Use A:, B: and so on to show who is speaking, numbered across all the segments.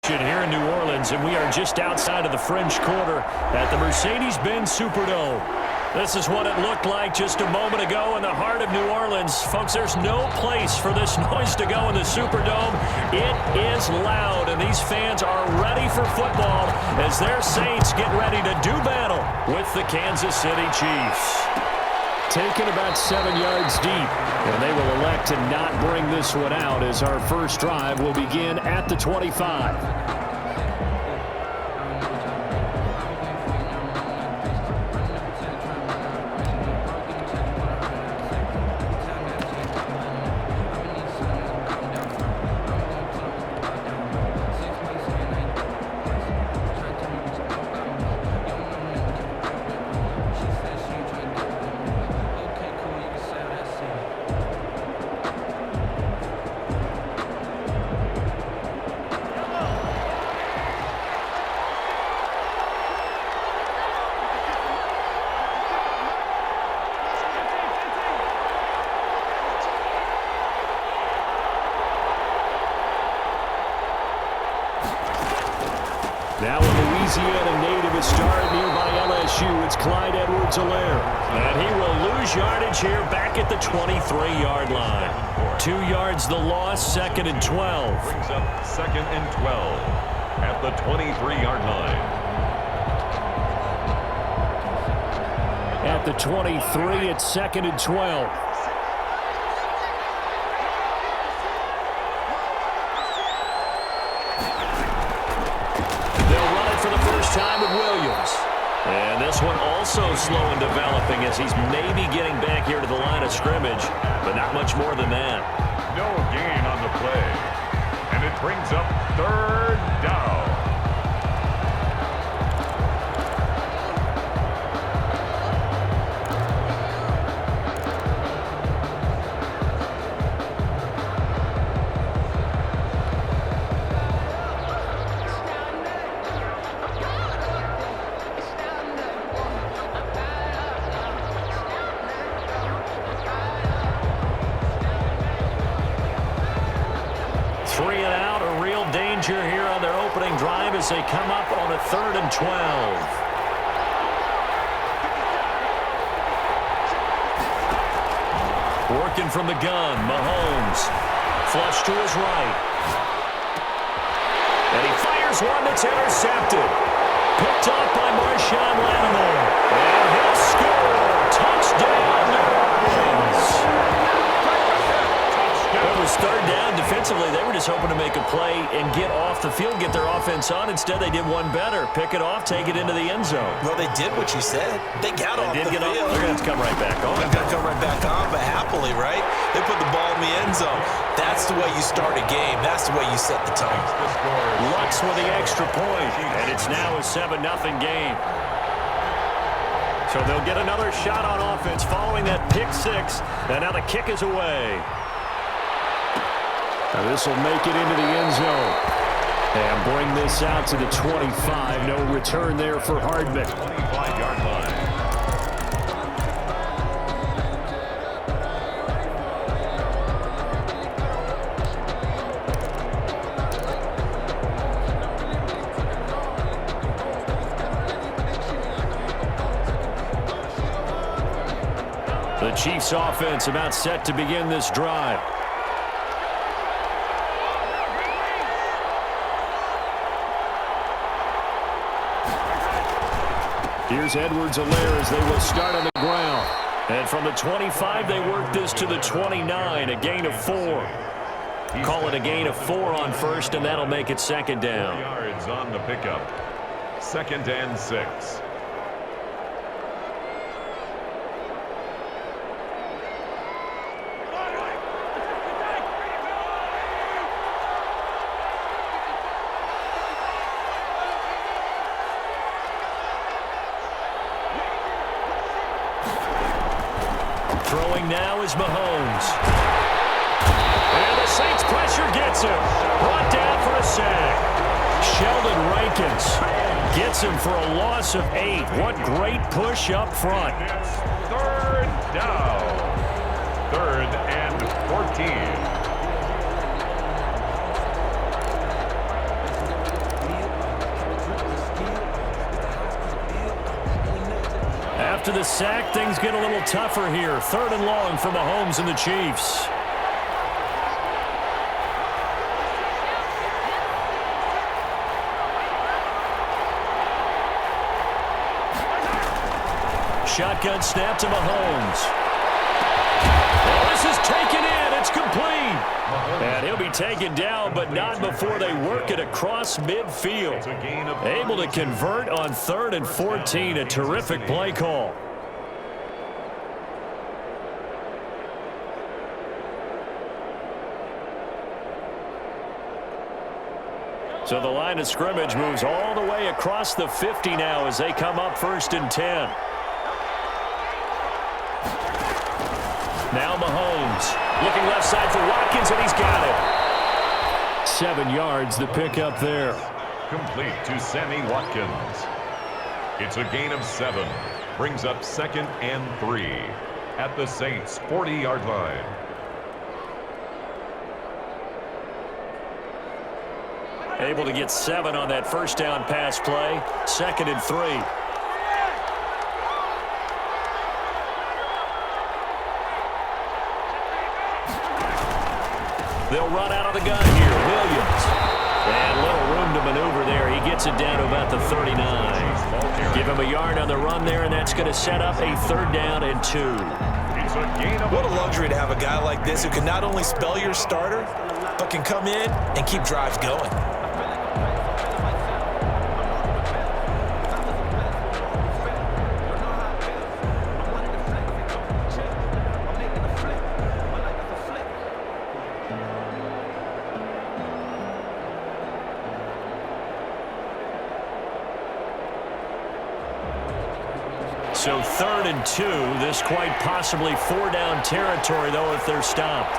A: action here in New Orleans, and we are just outside of the French Quarter at the Mercedes-Benz Superdome. This is what it looked like just a moment ago in the heart of New Orleans. Folks, there's no place for this noise to go in the Superdome. It is loud, and these fans are ready for football as their Saints get ready to do battle with the Kansas City Chiefs. Taken about 7 yards deep, and they will elect to not bring this one out as our first drive will begin at the 25. Now a Louisiana native is started nearby LSU. It's Clyde Edwards-Helaire. And he will lose yardage here back at the 23-yard line. 2 yards the loss, 2nd and 12.
B: Brings up 2nd and 12 at the 23-yard line.
A: At the 23, it's 2nd and 12. Time with Williams. And this one also slow in developing as he's maybe getting back here to the line of scrimmage, but not much more than that.
B: No gain on the play. And it brings up 3rd down.
A: Here on their opening drive as they come up on a 3rd and 12. Working from the gun, Mahomes. Flush to his right. And he fires one that's intercepted. Picked off by Marshawn Lattimore. And he'll score. Touchdown, New Orleans. It was 3rd down. Defensively, they were just hoping to make a play and get off the field, get their offense on. Instead, they did one better. Pick it off, take it into the end zone.
C: Well, they did what you said. They got off the field.
A: They're going to have to come right back on.
C: They're going to come right back on, but happily, right? They put the ball in the end zone. That's the way you start a game. That's the way you set the tone.
A: Lux with the extra point, and it's now a 7-0 game. So they'll get another shot on offense following that pick six, and now the kick is away. Now this will make it into the end zone. And bring this out to the 25. No return there for Hardman.
B: 25-yard line.
A: The Chiefs offense about set to begin this drive. Here's Edwards-Helaire as they will start on the ground. And from the 25, they work this to the 29, a gain of 4. Call it a gain of 4 on first, and that'll make it 2nd down.
B: 4 yards on the pickup. 2nd and 6.
A: Throwing now is Mahomes. And the Saints pressure gets him. Brought down for a sack. Sheldon Rankins gets him for a loss of 8. What great push up front.
B: It's 3rd down. 3rd and 14.
A: After the sack, things get a little tougher here. 3rd and long for Mahomes and the Chiefs. Shotgun snap to Mahomes. Well, this is taken in. It's complete. And he'll be taken down, but not before they work it across midfield. Able to convert on 3rd and 14. A terrific play call. So the line of scrimmage moves all the way across the 50 now as they come up 1st and 10. Now Mahomes looking left side for Watkins, and he's got it. 7 yards, the pickup there.
B: Complete to Sammy Watkins. It's a gain of 7. Brings up 2nd and 3 at the Saints' 40-yard line.
A: Able to get 7 on that 1st down pass play. 2nd and 3. They'll run out of the gun here. Williams. And little room to maneuver there. He gets it down to about the 39. Give him a yard on the run there, and that's going to set up a 3rd down and 2.
C: What a luxury to have a guy like this who can not only spell your starter, but can come in and keep drives going.
A: So 3rd and 2. This quite possibly 4-down territory, though, if they're stopped.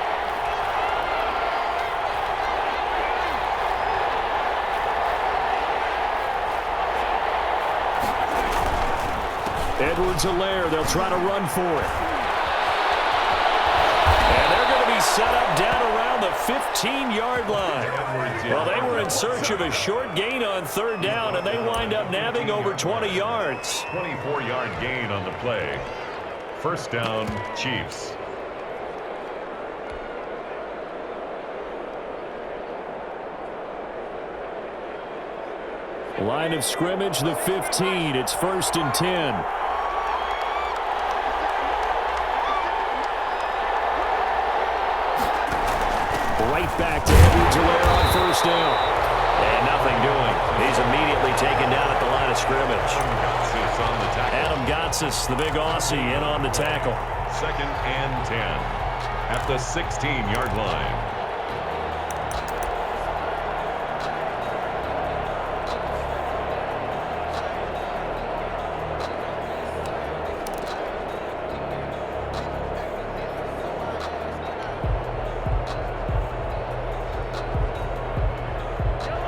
A: Edwards-Helaire, they'll try to run for it. And they're going to be set up down around the 15-yard line. Well, they were in search of a short gain on 3rd down, and they wind up nabbing over 20 yards.
B: 24-yard gain on the play. 1st down, Chiefs.
A: Line of scrimmage, the 15. It's 1st and 10. Right back to Edwards-Helaire on 1st down. And nothing doing. He's immediately taken down at the line of scrimmage. Adam Gotsis, the big Aussie, in on the tackle.
B: 2nd and 10 at the 16-yard line.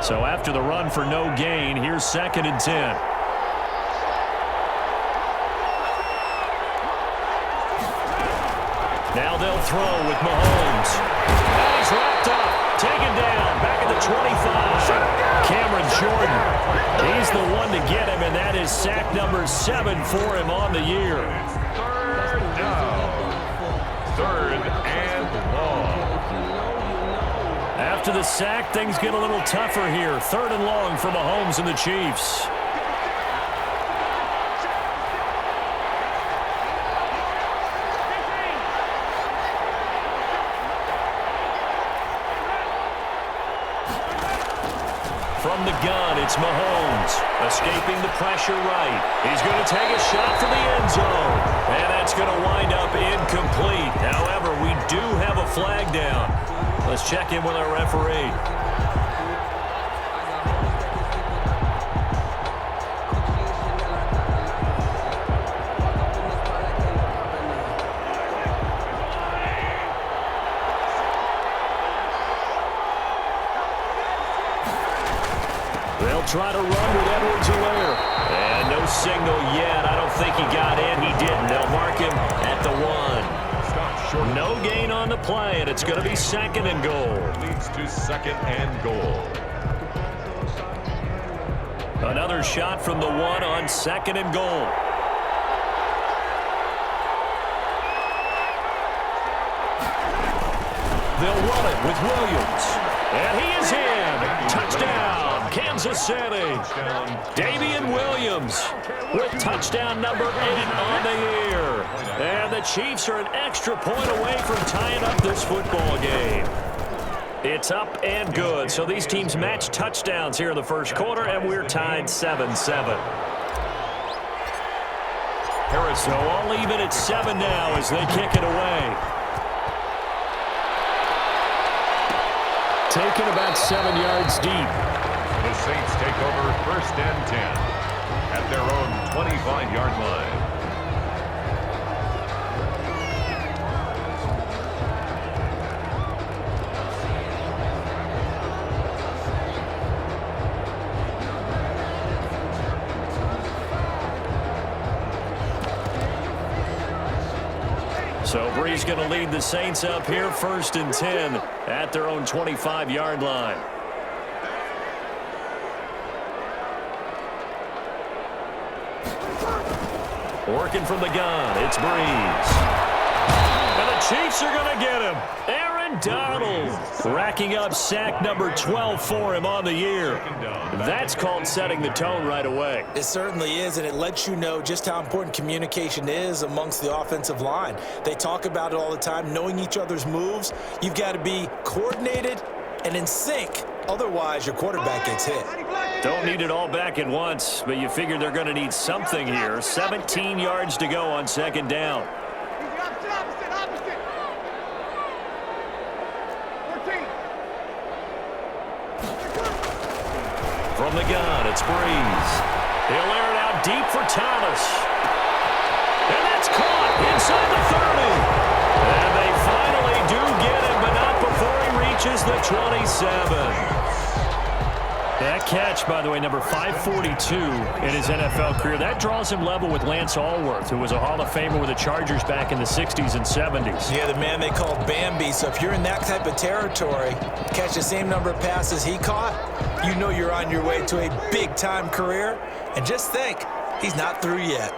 A: So after the run for no gain, here's 2nd and 10. Now they'll throw with Mahomes. And he's wrapped up, taken down, back at the 25. Cameron Jordan, he's the one to get him, and that is sack number 7 for him on the year.
B: 3rd down. 3rd and long.
A: After the sack, things get a little tougher here. 3rd and long for Mahomes and the Chiefs. From the gun, it's Mahomes. Escaping the pressure right. He's going to take a shot for the end zone. And that's going to wind up incomplete. However, we do have a flag down. Let's check in with our referee. They'll try to run with Edwards-Helaire. And no signal yet. I don't think he got in. He didn't. They'll mark him at the 1. No gain on the play, and it's going to be 2nd and goal.
B: Leads to 2nd and goal.
A: Another shot from the 1 on 2nd and goal. They'll run it with Williams. And he is in. Touchdown, Kansas City. Damian Williams with touchdown number 8 on the year. And the Chiefs are an extra point away from tying up this football game. It's up and good. So these teams match touchdowns here in the first quarter, and we're tied 7-7. So all even at 7 now as they kick it away. Taken about 7 yards deep.
B: The Saints take over 1st and 10 at their own 25-yard line.
A: So Bree's going to lead the Saints up here 1st and 10 at their own 25-yard line. Working from the gun, it's Breeze. And the Chiefs are going to get him. Aaron Donald racking up sack number 12 for him on the year. That's called setting the tone right away.
C: It certainly is, and it lets you know just how important communication is amongst the offensive line. They talk about it all the time, knowing each other's moves. You've got to be coordinated and in sync. Otherwise, your quarterback gets hit.
A: Don't need it all back at once, but you figure they're going to need something here. 17 yards to go on 2nd down. From the gun, it's Breeze. He'll air it out deep for Thomas. And that's caught inside the 30. And they finally do get him, but not before he reaches the 27. That catch, by the way, number 542 in his NFL career. That draws him level with Lance Allworth, who was a Hall of Famer with the Chargers back in the 60s and 70s.
C: Yeah, the man they called Bambi. So if you're in that type of territory, catch the same number of passes he caught, you know you're on your way to a big-time career. And just think, he's not through yet.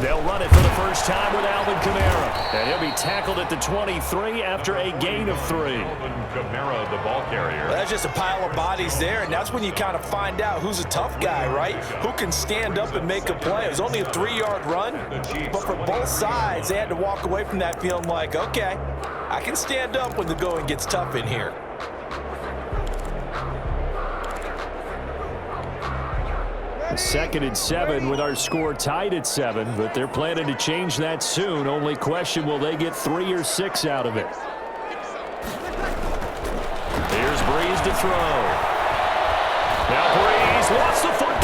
A: They'll run it for the first time with Alvin Kamara. And he'll be tackled at the 23 after a gain of 3.
B: Alvin Kamara, the ball carrier.
C: Well, that's just a pile of bodies there, and that's when you kind of find out who's a tough guy, right? Who can stand up and make a play. It was only a 3-yard run, but for both sides, they had to walk away from that feeling like, okay, I can stand up when the going gets tough in here.
A: Second and 7 with our score tied at 7, but they're planning to change that soon. Only question, will they get 3 or 6 out of it? Here's Breeze to throw. Now Breeze lost the football.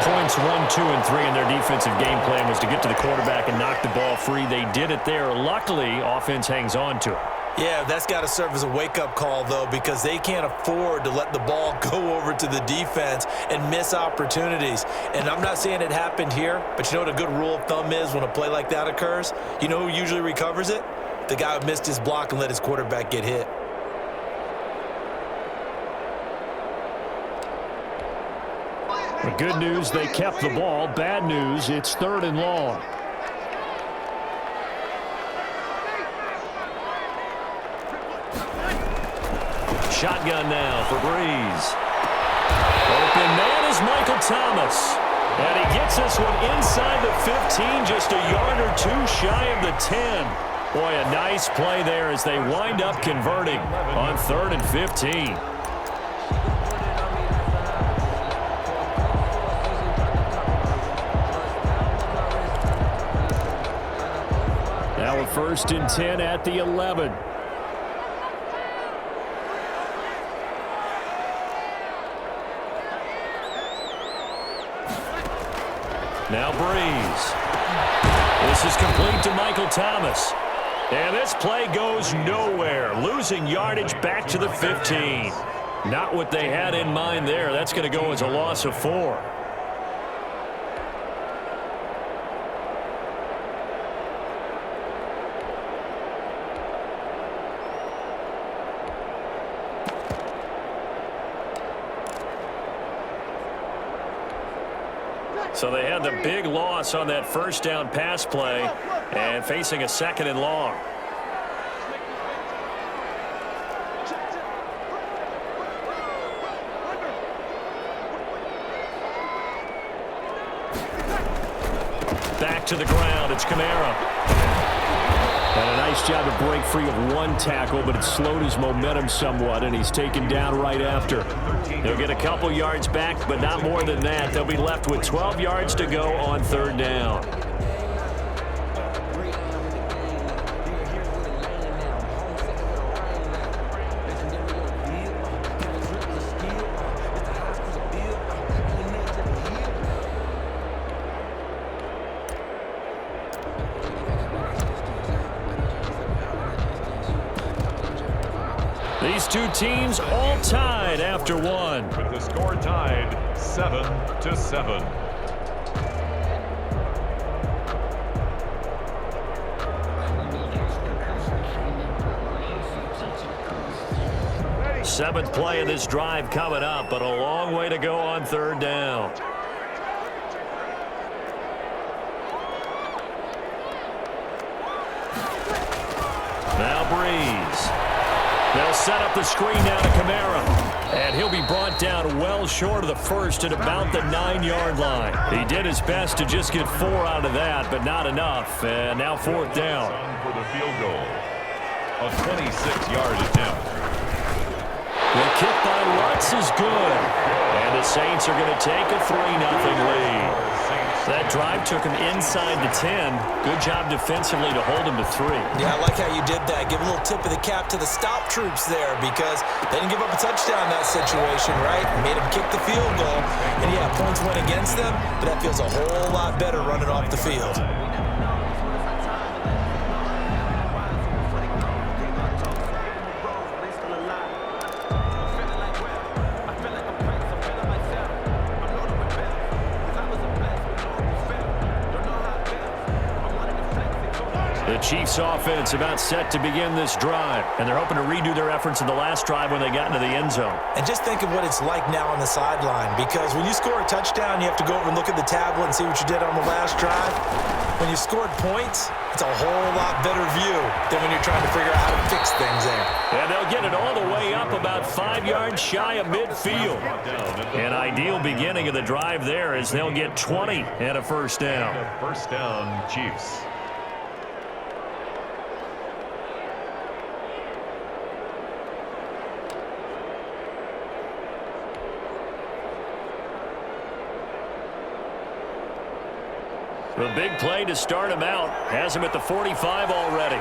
A: Points 1, 2, and 3 in their defensive game plan was to get to the quarterback and knock the ball free. They did it there. Luckily, offense hangs on to it.
C: Yeah, that's got to serve as a wake-up call, though, because they can't afford to let the ball go over to the defense and miss opportunities. And I'm not saying it happened here, but you know what a good rule of thumb is when a play like that occurs? You know who usually recovers it? The guy who missed his block and let his quarterback get hit.
A: The good news, they kept the ball. Bad news, it's 3rd and long. Shotgun now for Breeze. Open man is Michael Thomas. And he gets this one inside the 15, just a yard or 2 shy of the 10. Boy, a nice play there as they wind up converting on 3rd and 15. Now we're 1st and 10 at the 11. Now Breeze. This is complete to Michael Thomas. And this play goes nowhere. Losing yardage back to the 15. Not what they had in mind there. That's going to go as a loss of 4. So they had the big loss on that first down pass play and facing a 2nd and long. Back to the ground. It's Kamara. And a nice job to break free of one tackle, but it slowed his momentum somewhat, and he's taken down right after. He'll get a couple yards back, but not more than that. They'll be left with 12 yards to go on 3rd down. These two teams all tied after one.
B: With the score tied 7-7.
A: Seventh play of this drive coming up, but a long way to go on 3rd down. Now Breeze. They'll set up the screen down to Kamara. And he'll be brought down well short of the first at about the 9-yard line. He did his best to just get 4 out of that, but not enough. And now 4th down.
B: For the field goal. A 26-yard attempt.
A: The kick by Lutz is good. And the Saints are going to take a 3-0 lead. That drive took him inside the 10. Good job defensively to hold him to 3.
C: Yeah, I like how you did that. Give a little tip of the cap to the stop troops there because they didn't give up a touchdown in that situation, right? Made them kick the field goal. And, yeah, points went against them, but that feels a whole lot better running off the field.
A: The Chiefs offense about set to begin this drive, and they're hoping to redo their efforts in the last drive when they got into the end zone.
C: And just think of what it's like now on the sideline, because when you score a touchdown, you have to go over and look at the tablet and see what you did on the last drive. When you scored points, it's a whole lot better view than when you're trying to figure out how to fix things there.
A: And they'll get it all the way up about 5 yards shy of midfield. An ideal beginning of the drive there as they'll get 20 and a 1st down.
B: First down, Chiefs.
A: The big play to start him out has him at the 45 already.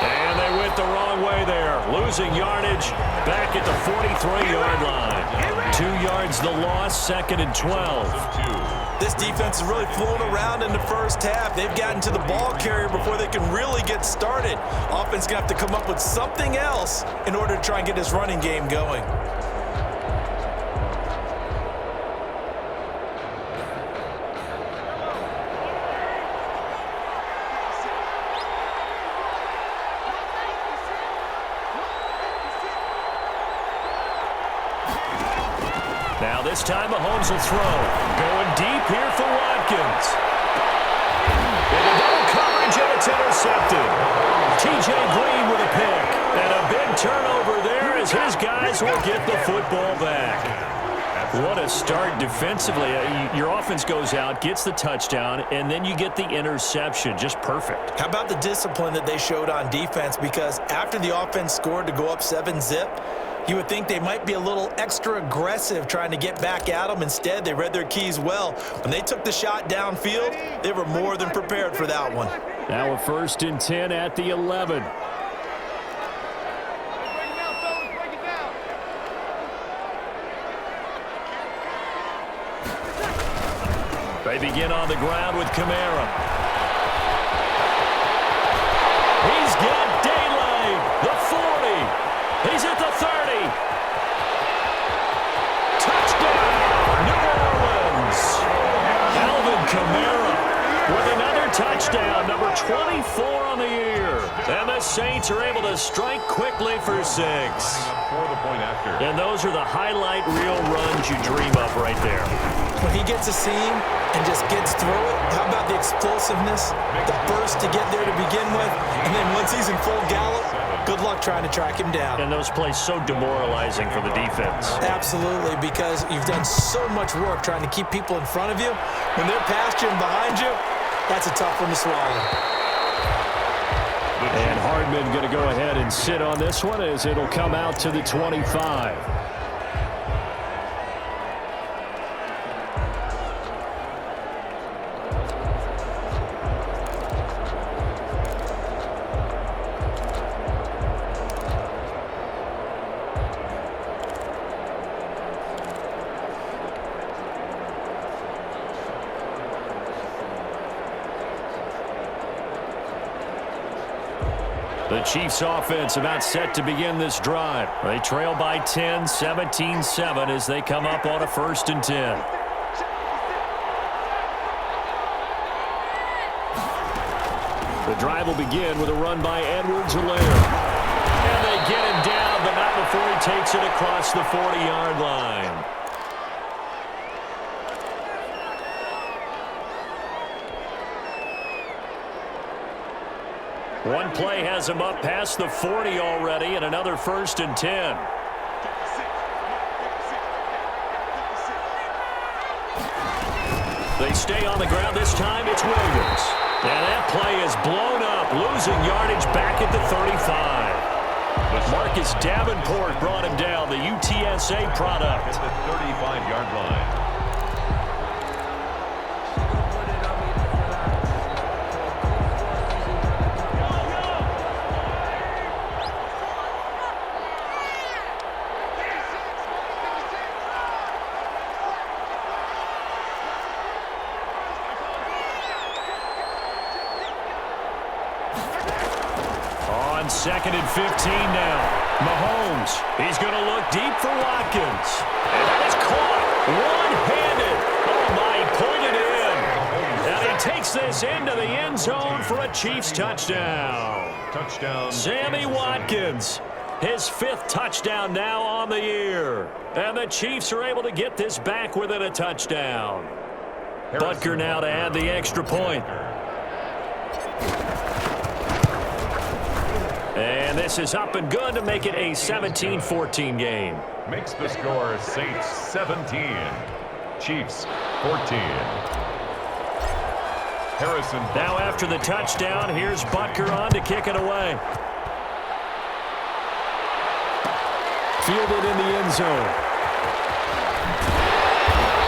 A: And they went the wrong way there, losing yardage back at the 43-yard line. 2 yards the loss, 2nd and 12.
C: This defense is really flown around in the first half. They've gotten to the ball carrier before they can really get started. Offense going to have to come up with something else in order to try and get this running game going.
A: Now this time Mahomes will throw. Going deep here for Watkins. Into double coverage and it's intercepted. T.J. Green with a pick. And a big turnover there as his guys will get the football back. What a start defensively. Your offense goes out, gets the touchdown, and then you get the interception. Just perfect.
C: How about the discipline that they showed on defense? Because after the offense scored to go up 7-zip, you would think they might be a little extra aggressive trying to get back at them. Instead, they read their keys well. When they took the shot downfield, they were more than prepared for that one.
A: Now a 1st and 10 at the 11. They begin on the ground with Kamara. He's got daylight. The 40. He's at the 30. Touchdown, New Orleans. Alvin Kamara with another touchdown, number 24 on the year. And the Saints are able to strike quickly for 6.
B: For the point after.
A: And those are the highlight reel runs you dream of right there.
C: When he gets a seam and just gets through it, how about the explosiveness, the burst to get there to begin with, and then once he's in full gallop, good luck trying to track him down.
A: And those plays so demoralizing for the defense.
C: Absolutely, because you've done so much work trying to keep people in front of you. When they're past you and behind you, that's a tough one to swallow.
A: And Hardman going to go ahead and sit on this one as it'll come out to the 25. The Chiefs offense about set to begin this drive. They trail by 10, 17-7 as they come up on a 1st and 10. The drive will begin with a run by Edwards-Helaire. And they get him down, but not before he takes it across the 40-yard line. One play has him up past the 40 already, and another 1st and 10. They stay on the ground. This time it's Williams. And that play is blown up, losing yardage back at the 35. Marcus Davenport brought him down, the UTSA product.
B: At the 35-yard line. On 2nd and 15 now. Mahomes, he's going to look deep for Watkins. And that is caught one-handed. Oh, my, he pointed in. And he takes this into the end zone for a Chiefs touchdown. Touchdown.
A: Sammy Watkins, his 5th touchdown now on the year. And the Chiefs are able to get this back within a touchdown. Butker now to add the extra point. And this is up and good to make it a 17-14 game.
B: Makes the score Saints 17, Chiefs 14. Harrison.
A: Now after the touchdown, here's Butker on to kick it away. Fielded in the end zone.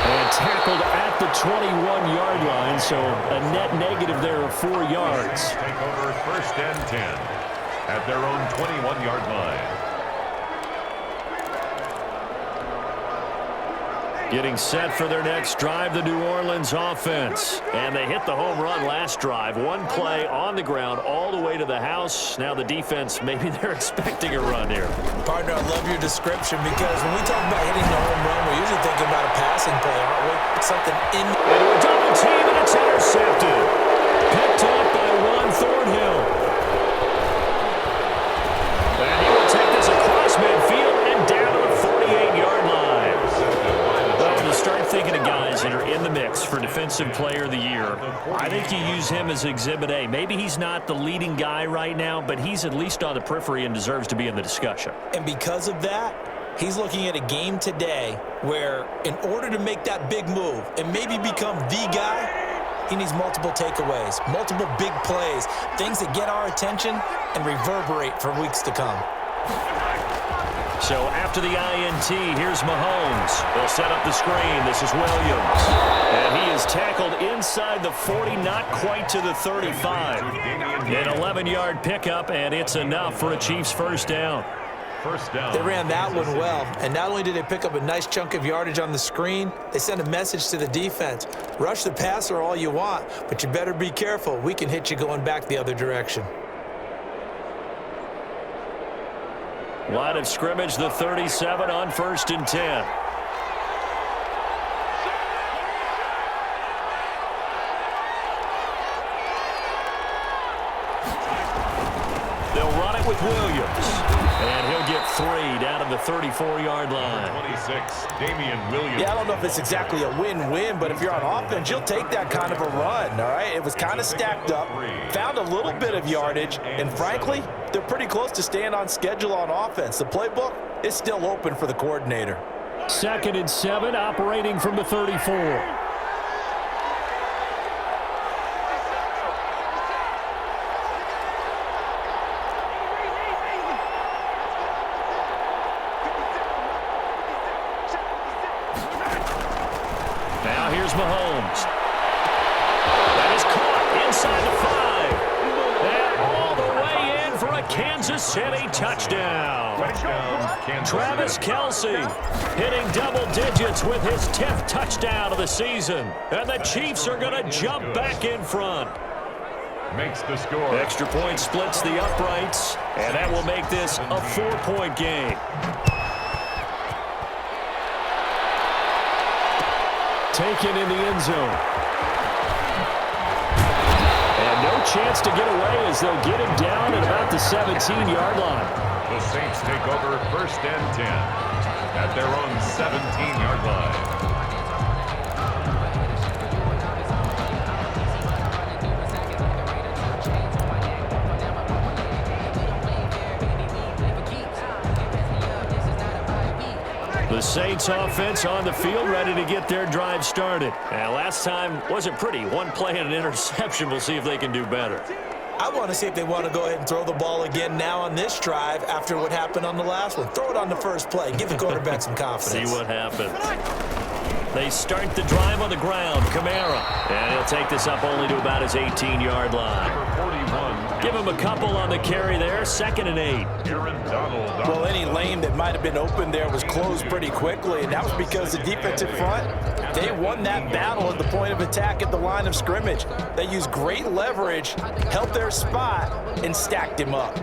A: And tackled at the 21-yard line, so a net negative there of 4 yards.
B: Take over 1st and 10. At their own 21-yard line.
A: Getting set for their next drive, the New Orleans offense. And they hit the home run last drive. One play on the ground all the way to the house. Now the defense, maybe they're expecting a run here.
C: Partner, I love your description because when we talk about hitting the home run, we're usually thinking about a passing play, aren't we? Something in...
A: Into a double team, and it's intercepted. Picked up by Juan Thornhill. And he will take this across midfield and down to the 48-yard line. Well, to start thinking of guys that are in the mix for Defensive Player of the Year, I think you use him as Exhibit A. Maybe he's not the leading guy right now, but he's at least on the periphery and deserves to be in the discussion.
C: And because of that, he's looking at a game today where in order to make that big move and maybe become the guy, he needs multiple takeaways, multiple big plays, things that get our attention and reverberate for weeks to come.
A: So after the INT, here's Mahomes. They'll set up the screen. This is Williams. And he is tackled inside the 40, not quite to the 35. An 11-yard pickup, and it's enough for a Chiefs first down.
B: First down.
C: They ran that one well, and not only did they pick up a nice chunk of yardage on the screen, they sent a message to the defense. Rush the passer all you want, but you better be careful. We can hit you going back the other direction.
A: Line of scrimmage, the 37 on 1st and 10. They'll run it with Williams. And he'll get 3 down to the 34-yard line.
B: 26, Damian Williams.
C: Yeah, I don't know if it's exactly a win-win, but if you're on offense, you'll take that kind of a run, all right? It was kind of stacked up, found a little bit of yardage, and frankly, they're pretty close to staying on schedule on offense. The playbook is still open for the coordinator.
A: 2nd and 7, operating from the 34. Now here's Mahomes. That is caught inside the 5. And all the way in for a Kansas City touchdown. Travis Kelce hitting double digits with his 10th touchdown of the season. And the Chiefs are going to jump back in front.
B: Makes the score.
A: Extra point splits the uprights, and that will make this a 4-point game. Taken in the end zone. And no chance to get away as they'll get him down at about the 17-yard line.
B: The Saints take over 1st and 10 at their own 17-yard line.
A: The Saints offense on the field ready to get their drive started. Now, last time wasn't pretty. One play and an interception. We'll see if they can do better.
C: I want to see if they want to go ahead and throw the ball again now on this drive after what happened on the last one. Throw it on the first play. Give the quarterback some confidence.
A: See what happens. They start the drive on the ground. Kamara. And he'll take this up only to about his 18-yard line.
B: Number 41.
A: Give him a couple on the carry there. 2nd and 8.
B: Aaron Donald.
C: Well, any lane that might have been open there was closed pretty quickly, and that was because the defensive front, they won that battle at the point of attack at the line of scrimmage. They used great leverage, held their spot, and stacked him up.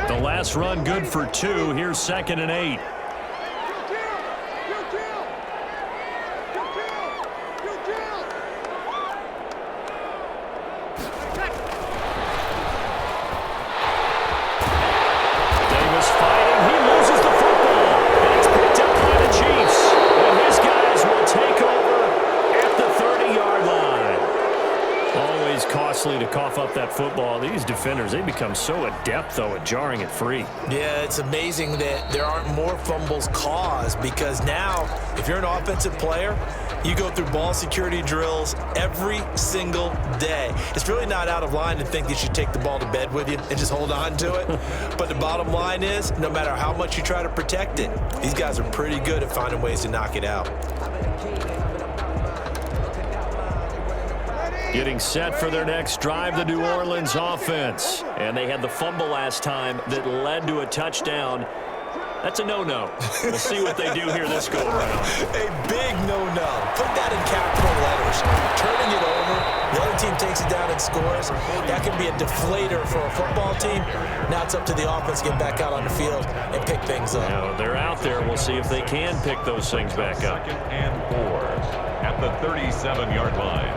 A: The last run good for 2. Here's 2nd and 8. To cough up that football. These defenders, they become so adept, though, at jarring it free.
C: Yeah, it's amazing that there aren't more fumbles caused because now, if you're an offensive player, you go through ball security drills every single day. It's really not out of line to think that you should take the ball to bed with you and just hold on to it. But the bottom line is, no matter how much you try to protect it, these guys are pretty good at finding ways to knock it out.
A: Getting set for their next drive, the New Orleans offense. And they had the fumble last time that led to a touchdown. That's a no-no. We'll see what they do here this go-around.
C: A big no-no. Put that in capital letters. Turning it over, the other team takes it down and scores. That can be a deflator for a football team. Now it's up to the offense to get back out on the field and pick things up.
A: Now, they're out there. We'll see if they can pick those things back up.
B: 2nd and 4 at the 37-yard line.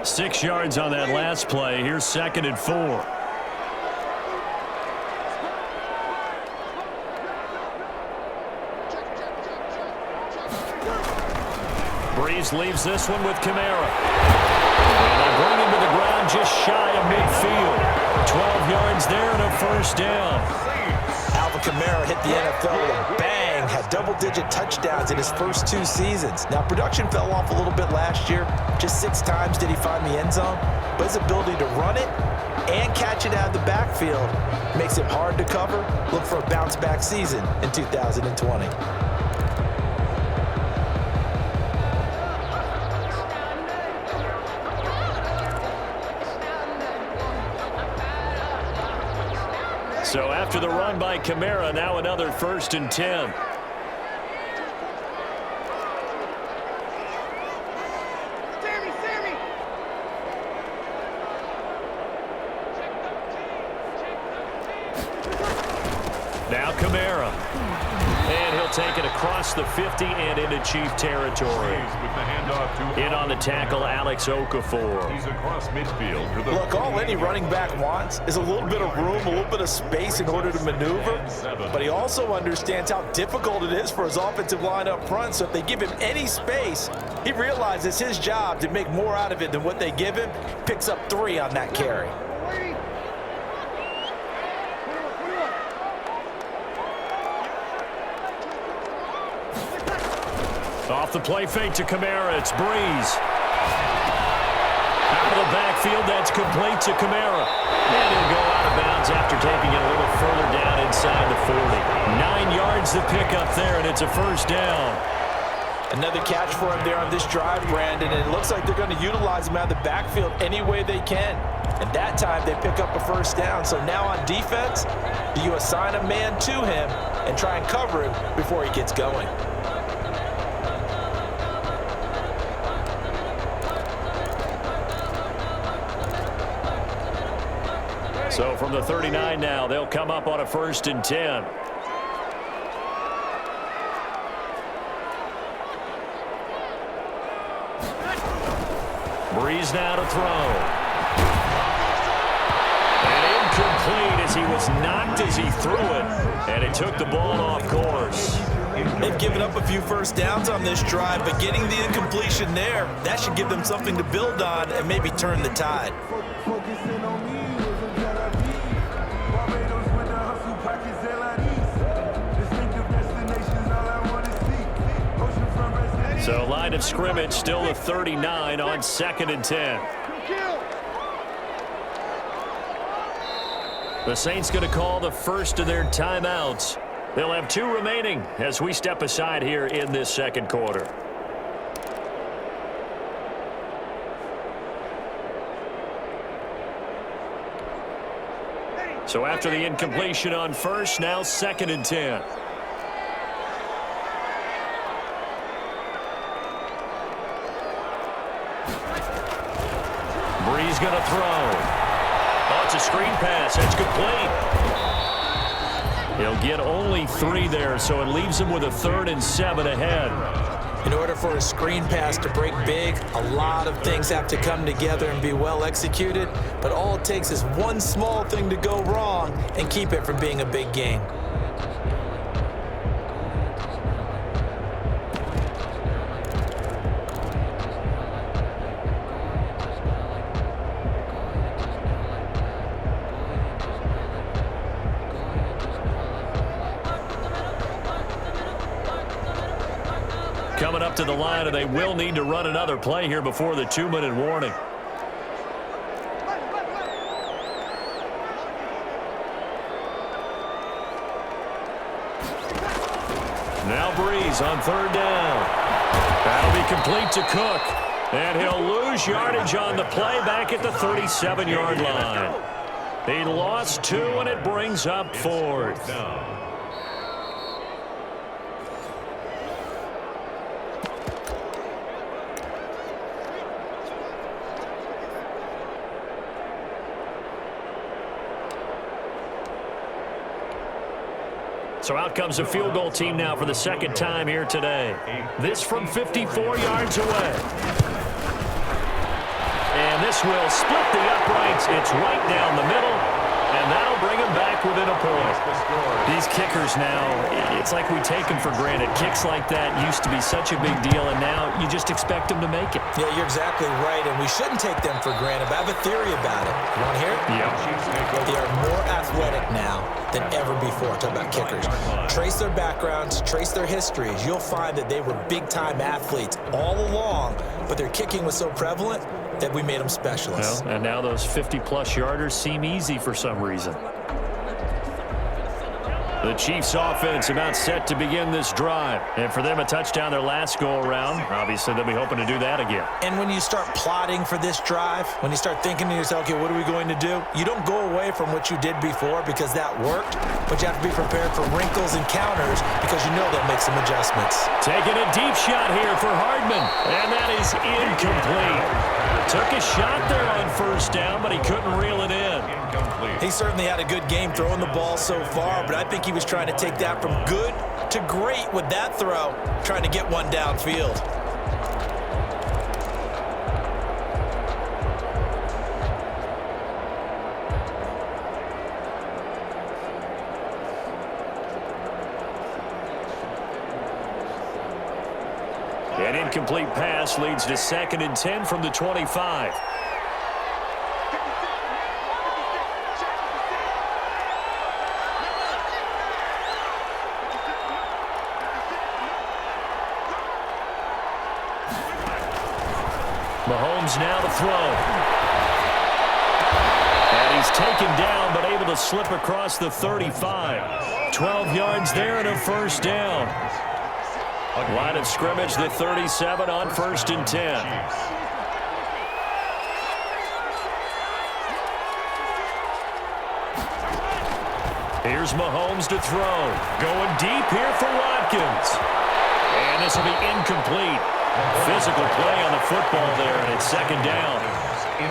A: Six yards on that last play. Here's 2nd and 4. Breeze leaves this one with Kamara. And they bring him to the ground just shy of midfield. 12 yards there and a first down.
C: Alvin Kamara hit the NFL with a bang. Had double-digit touchdowns in his first 2 seasons. Now, production fell off a little bit last year. Just 6 times did he find the end zone. But his ability to run it and catch it out of the backfield makes it hard to cover. Look for a bounce-back season in 2020.
A: So after the run by Kamara, now another 1st and 10. Kamara. And he'll take it across the 50 and into Chief territory. In on the tackle, Alex Okafor.
D: He's across midfield.
C: Look, all any running back wants is a little bit of room, a little bit of space in order to maneuver. But he also understands how difficult it is for his offensive line up front. So if they give him any space, he realizes his job to make more out of it than what they give him. Picks up 3 on that carry.
A: Off the play fake to Kamara, it's Breeze. Out of the backfield, that's complete to Kamara. And he'll go out of bounds after taking it a little further down inside the 40. 9 yards to pick up there, and it's a first down.
C: Another catch for him there on this drive, Brandon, and it looks like they're going to utilize him out of the backfield any way they can. And that time they pick up a first down. So now on defense, you assign a man to him and try and cover him before he gets going.
A: So from the 39 now, they'll come up on a 1st and 10. Breeze now to throw. And incomplete as he was knocked as he threw it. And it took the ball off course.
C: They've given up a few first downs on this drive, but getting the incompletion there, that should give them something to build on and maybe turn the tide.
A: So line of scrimmage still a 39 on 2nd and 10. The Saints going to call the first of their timeouts. They'll have 2 remaining as we step aside here in this 2nd quarter. So after the incompletion on 1st, now 2nd and 10. Breeze going to throw. Oh, it's a screen pass. It's complete. He'll get only 3 there, so it leaves him with a 3rd and 7 ahead.
C: In order for a screen pass to break big, a lot of things have to come together and be well executed, but all it takes is one small thing to go wrong and keep it from being a big gain.
A: Coming up to the line, and they will need to run another play here before the 2-minute warning. Now Breeze on 3rd down. That'll be complete to Cook. And he'll lose yardage on the play back at the 37-yard line. He lost 2, and it brings up 4th. So out comes a field goal team now for the 2nd time here today. This from 54 yards away. And this will split the uprights. It's right down the middle. And that'll bring them back within a point. These kickers now, it's like we take them for granted. Kicks like that used to be such a big deal, and now you just expect them to make it.
C: Yeah, you're exactly right, and we shouldn't take them for granted, but I have a theory about it. You want to hear it?
A: Yeah.
C: They are more athletic now than ever before. Talk about kickers. Trace their backgrounds, trace their histories. You'll find that they were big-time athletes all along, but their kicking was so prevalent that we made them specialists.
A: Well, and now those 50-plus yarders seem easy for some reason. The Chiefs offense about set to begin this drive. And for them, a touchdown their last go-around. Obviously, they'll be hoping to do that again.
C: And when you start plotting for this drive, when you start thinking to yourself, okay, what are we going to do? You don't go away from what you did before because that worked, but you have to be prepared for wrinkles and counters because you know they'll make some adjustments.
A: Taking a deep shot here for Hardman, and that is incomplete. Took a shot there on 1st down, but he couldn't reel it in.
C: He certainly had a good game throwing the ball so far, but I think he was trying to take that from good to great with that throw, trying to get one downfield.
A: An incomplete pass leads to 2nd and 10 from the 25. Mahomes now to throw. And he's taken down, but able to slip across the 35. 12 yards there and a first down. Line of scrimmage, the 37 on 1st and 10. Here's Mahomes to throw. Going deep here for Watkins. And this will be incomplete. Physical play on the football there, and it's 2nd down.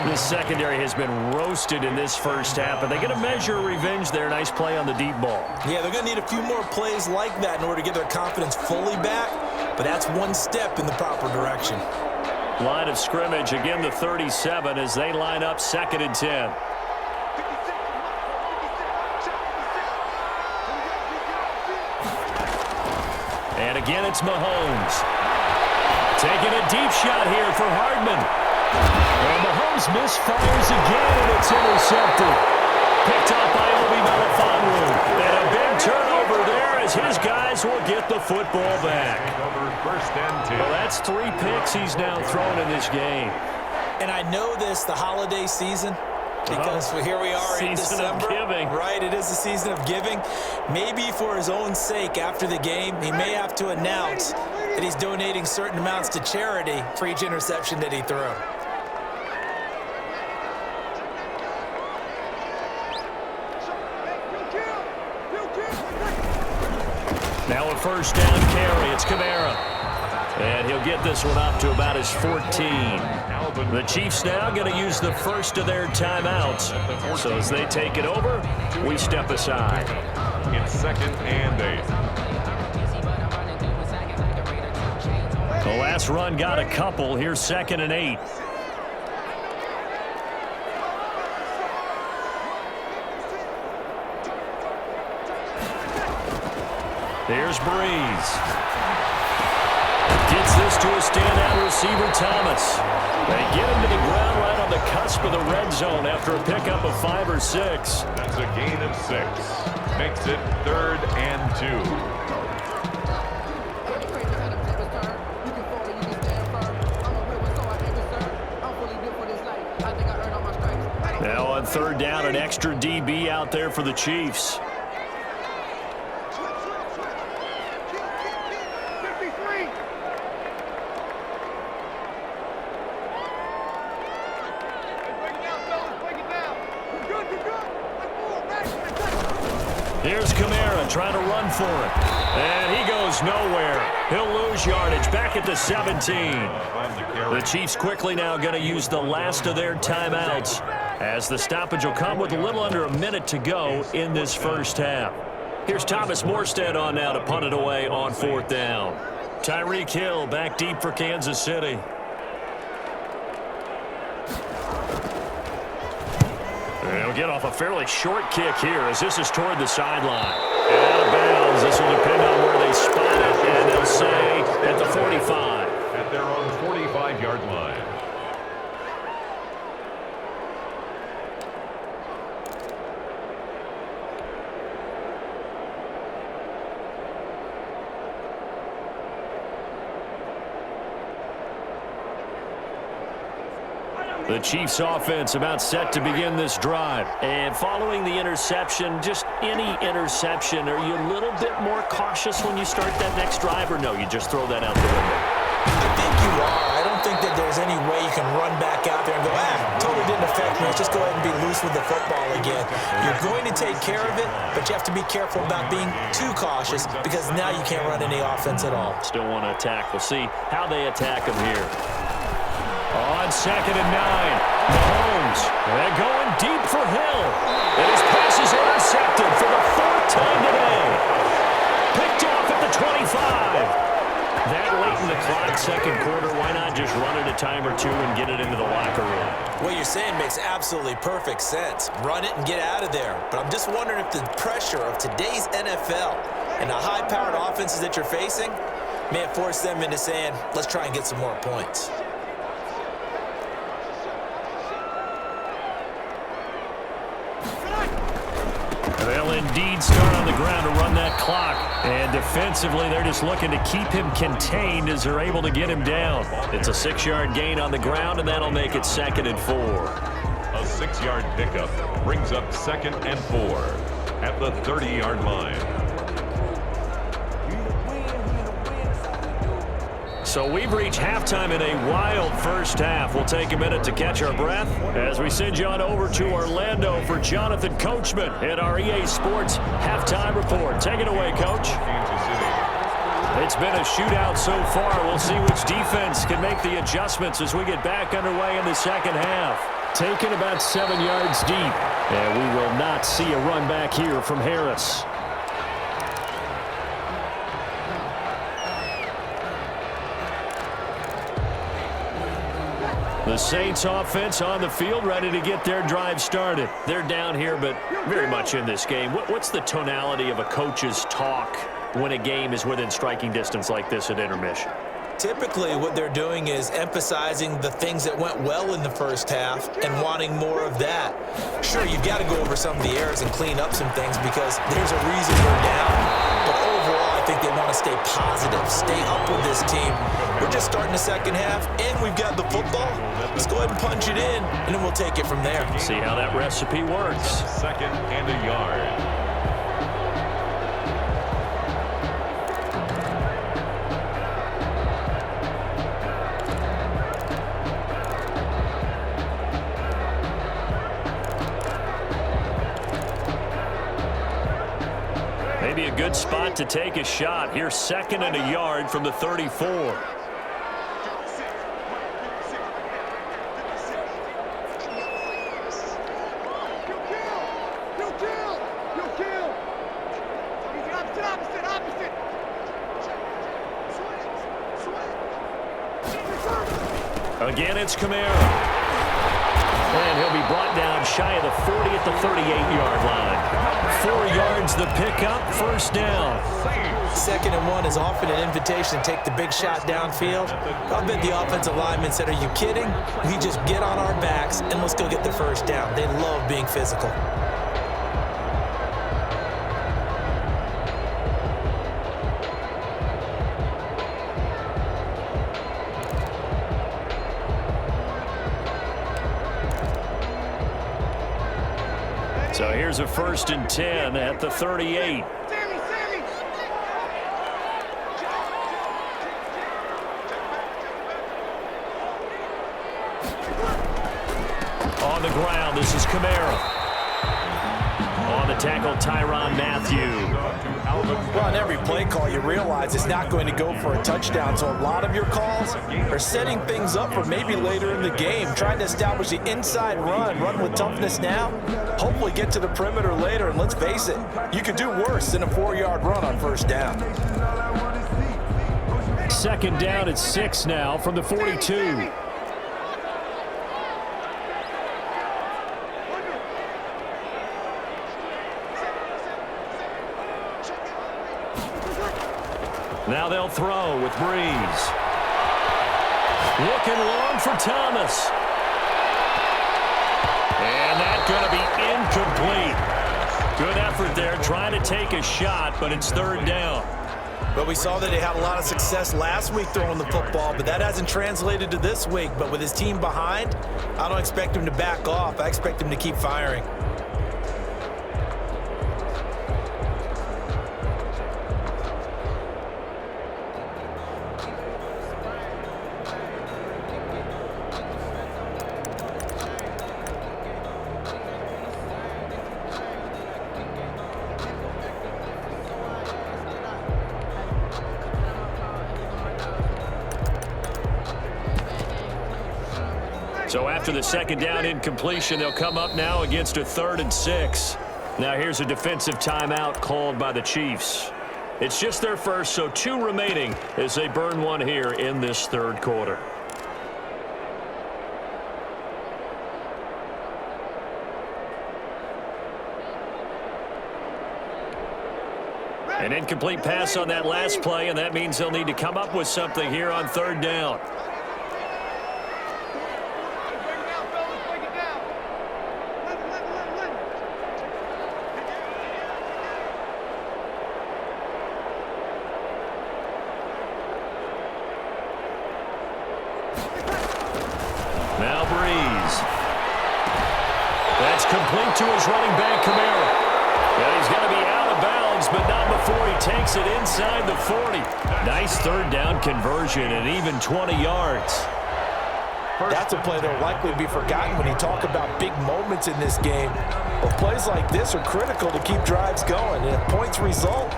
A: This secondary has been roasted in this first half, but they get a measure of revenge there. Nice play on the deep ball.
C: Yeah, they're going to need a few more plays like that in order to get their confidence fully back, but that's one step in the proper direction.
A: Line of scrimmage, again the 37 as they line up 2nd and 10. And again, it's Mahomes. Taking a deep shot here for Hardman. And Mahomes misfires again, and it's intercepted. Picked up by Obi Melifonwu. And a big turnover there as his guys will get the football back. Well, that's 3 picks he's now thrown in this game.
C: And I know this, the holiday season, because here we are in December.
A: Season of giving.
C: Right, it is the season of giving. Maybe for his own sake after the game, he may have to announce that he's donating certain amounts to charity for each interception that he threw.
A: Now a first down carry. It's Kamara. And he'll get this one up to about his 14. The Chiefs now going to use the first of their timeouts. So as they take it over, we step aside.
B: It's 2nd and 8.
A: The last run got a couple. Here's 2nd and 8. Here's Breeze. Gets this to a standout receiver, Thomas. They get him to the ground right on the cusp of the red zone after a pickup of 5 or 6.
B: That's a gain of 6. Makes it 3rd and 2.
A: Now on 3rd down, an extra DB out there for the Chiefs. Here's Kamara trying to run for it. And he goes nowhere. He'll lose yardage back at the 17. The Chiefs quickly now going to use the last of their timeouts as the stoppage will come with a little under a minute to go in this first half. Here's Thomas Morstead on now to punt it away on 4th down. Tyreek Hill back deep for Kansas City. They'll get off a fairly short kick here as this is toward the sideline. And out of bounds. This will depend on where they spot it, and they'll say at the 45.
B: At their own 45-yard line.
A: The Chiefs offense about set to begin this drive. And following the interception, just any interception, are you a little bit more cautious when you start that next drive, or no, you just throw that out the window?
C: I think you are. I don't think that there's any way you can run back out there and go, totally didn't affect me. Let's just go ahead and be loose with the football again. You're going to take care of it, but you have to be careful about being too cautious because now you can't run any offense at all.
A: Still want to attack. We'll see how they attack them here. On 2nd and 9, Mahomes. They're going deep for Hill. And his pass is intercepted for the 4th time today. Picked off at the 25. That late in the clock, second quarter, why not just run it a time or two and get it into the locker room?
C: What you're saying makes absolutely perfect sense. Run it and get out of there. But I'm just wondering if the pressure of today's NFL and the high-powered offenses that you're facing may have forced them into saying, let's try and get some more points.
A: They'll indeed start on the ground to run that clock. And defensively, they're just looking to keep him contained as they're able to get him down. It's a 6-yard gain on the ground, and that'll make it 2nd and 4.
B: A 6-yard pickup brings up 2nd and 4 at the 30-yard line.
A: So we've reached halftime in a wild first half. We'll take a minute to catch our breath as we send you on over to Orlando for Jonathan Coachman at our EA Sports Halftime Report. Take it away, Coach. It's been a shootout so far. We'll see which defense can make the adjustments as we get back underway in the second half. Taken about 7 yards deep, and we will not see a run back here from Harris. The Saints offense on the field, ready to get their drive started. They're down here, but very much in this game. What's the tonality of a coach's talk when a game is within striking distance like this at intermission?
C: Typically, what they're doing is emphasizing the things that went well in the first half and wanting more of that. Sure, you've got to go over some of the errors and clean up some things because there's a reason we're down. But overall, I think they want to stay positive, stay up with this team. We're just starting the second half, and we've got the football. Let's go ahead and punch it in, and then we'll take it from there.
A: See how that recipe works.
B: 2nd and a yard.
A: Maybe a good spot to take a shot. Here's 2nd and a yard from the 34. Again, it's Kamara. And he'll be brought down shy of the 40 at the 38-yard line. 4 yards the pickup, first down.
C: 2nd and 1 is often an invitation to take the big shot downfield. I bet the offensive linemen said, are you kidding? We just get on our backs and let's go get the first down. They love being physical.
A: So here's a 1st and 10 at the 38. On the ground, this is Kamara. On the tackle, Tyrann Mathieu.
C: Well, on every play call, you realize it's not going to go for a touchdown. So a lot of your calls are setting things up for maybe later in the game, trying to establish the inside run with toughness now, hopefully get to the perimeter later. And let's face it, you could do worse than a 4-yard run on first down.
A: 2nd down at 6 now from the 42. Now they'll throw with Breeze. Looking long for Thomas. And that's going to be incomplete. Good effort there, trying to take a shot, but it's 3rd down.
C: But we saw that they had a lot of success last week throwing the football, but that hasn't translated to this week. But with his team behind, I don't expect him to back off. I expect him to keep firing.
A: So after the second down incompletion, they'll come up now against a 3rd and 6. Now here's a defensive timeout called by the Chiefs. It's just their first, so 2 remaining as they burn one here in this 3rd quarter. An incomplete pass on that last play, and that means they'll need to come up with something here on 3rd down. Now Breeze. That's complete to his running back, Kamara. And he's going to be out of bounds, but not before he takes it inside the 40. Nice 3rd down conversion and even 20 yards.
C: That's a play that will likely be forgotten when you talk about big moments in this game. But plays like this are critical to keep drives going. And if points result,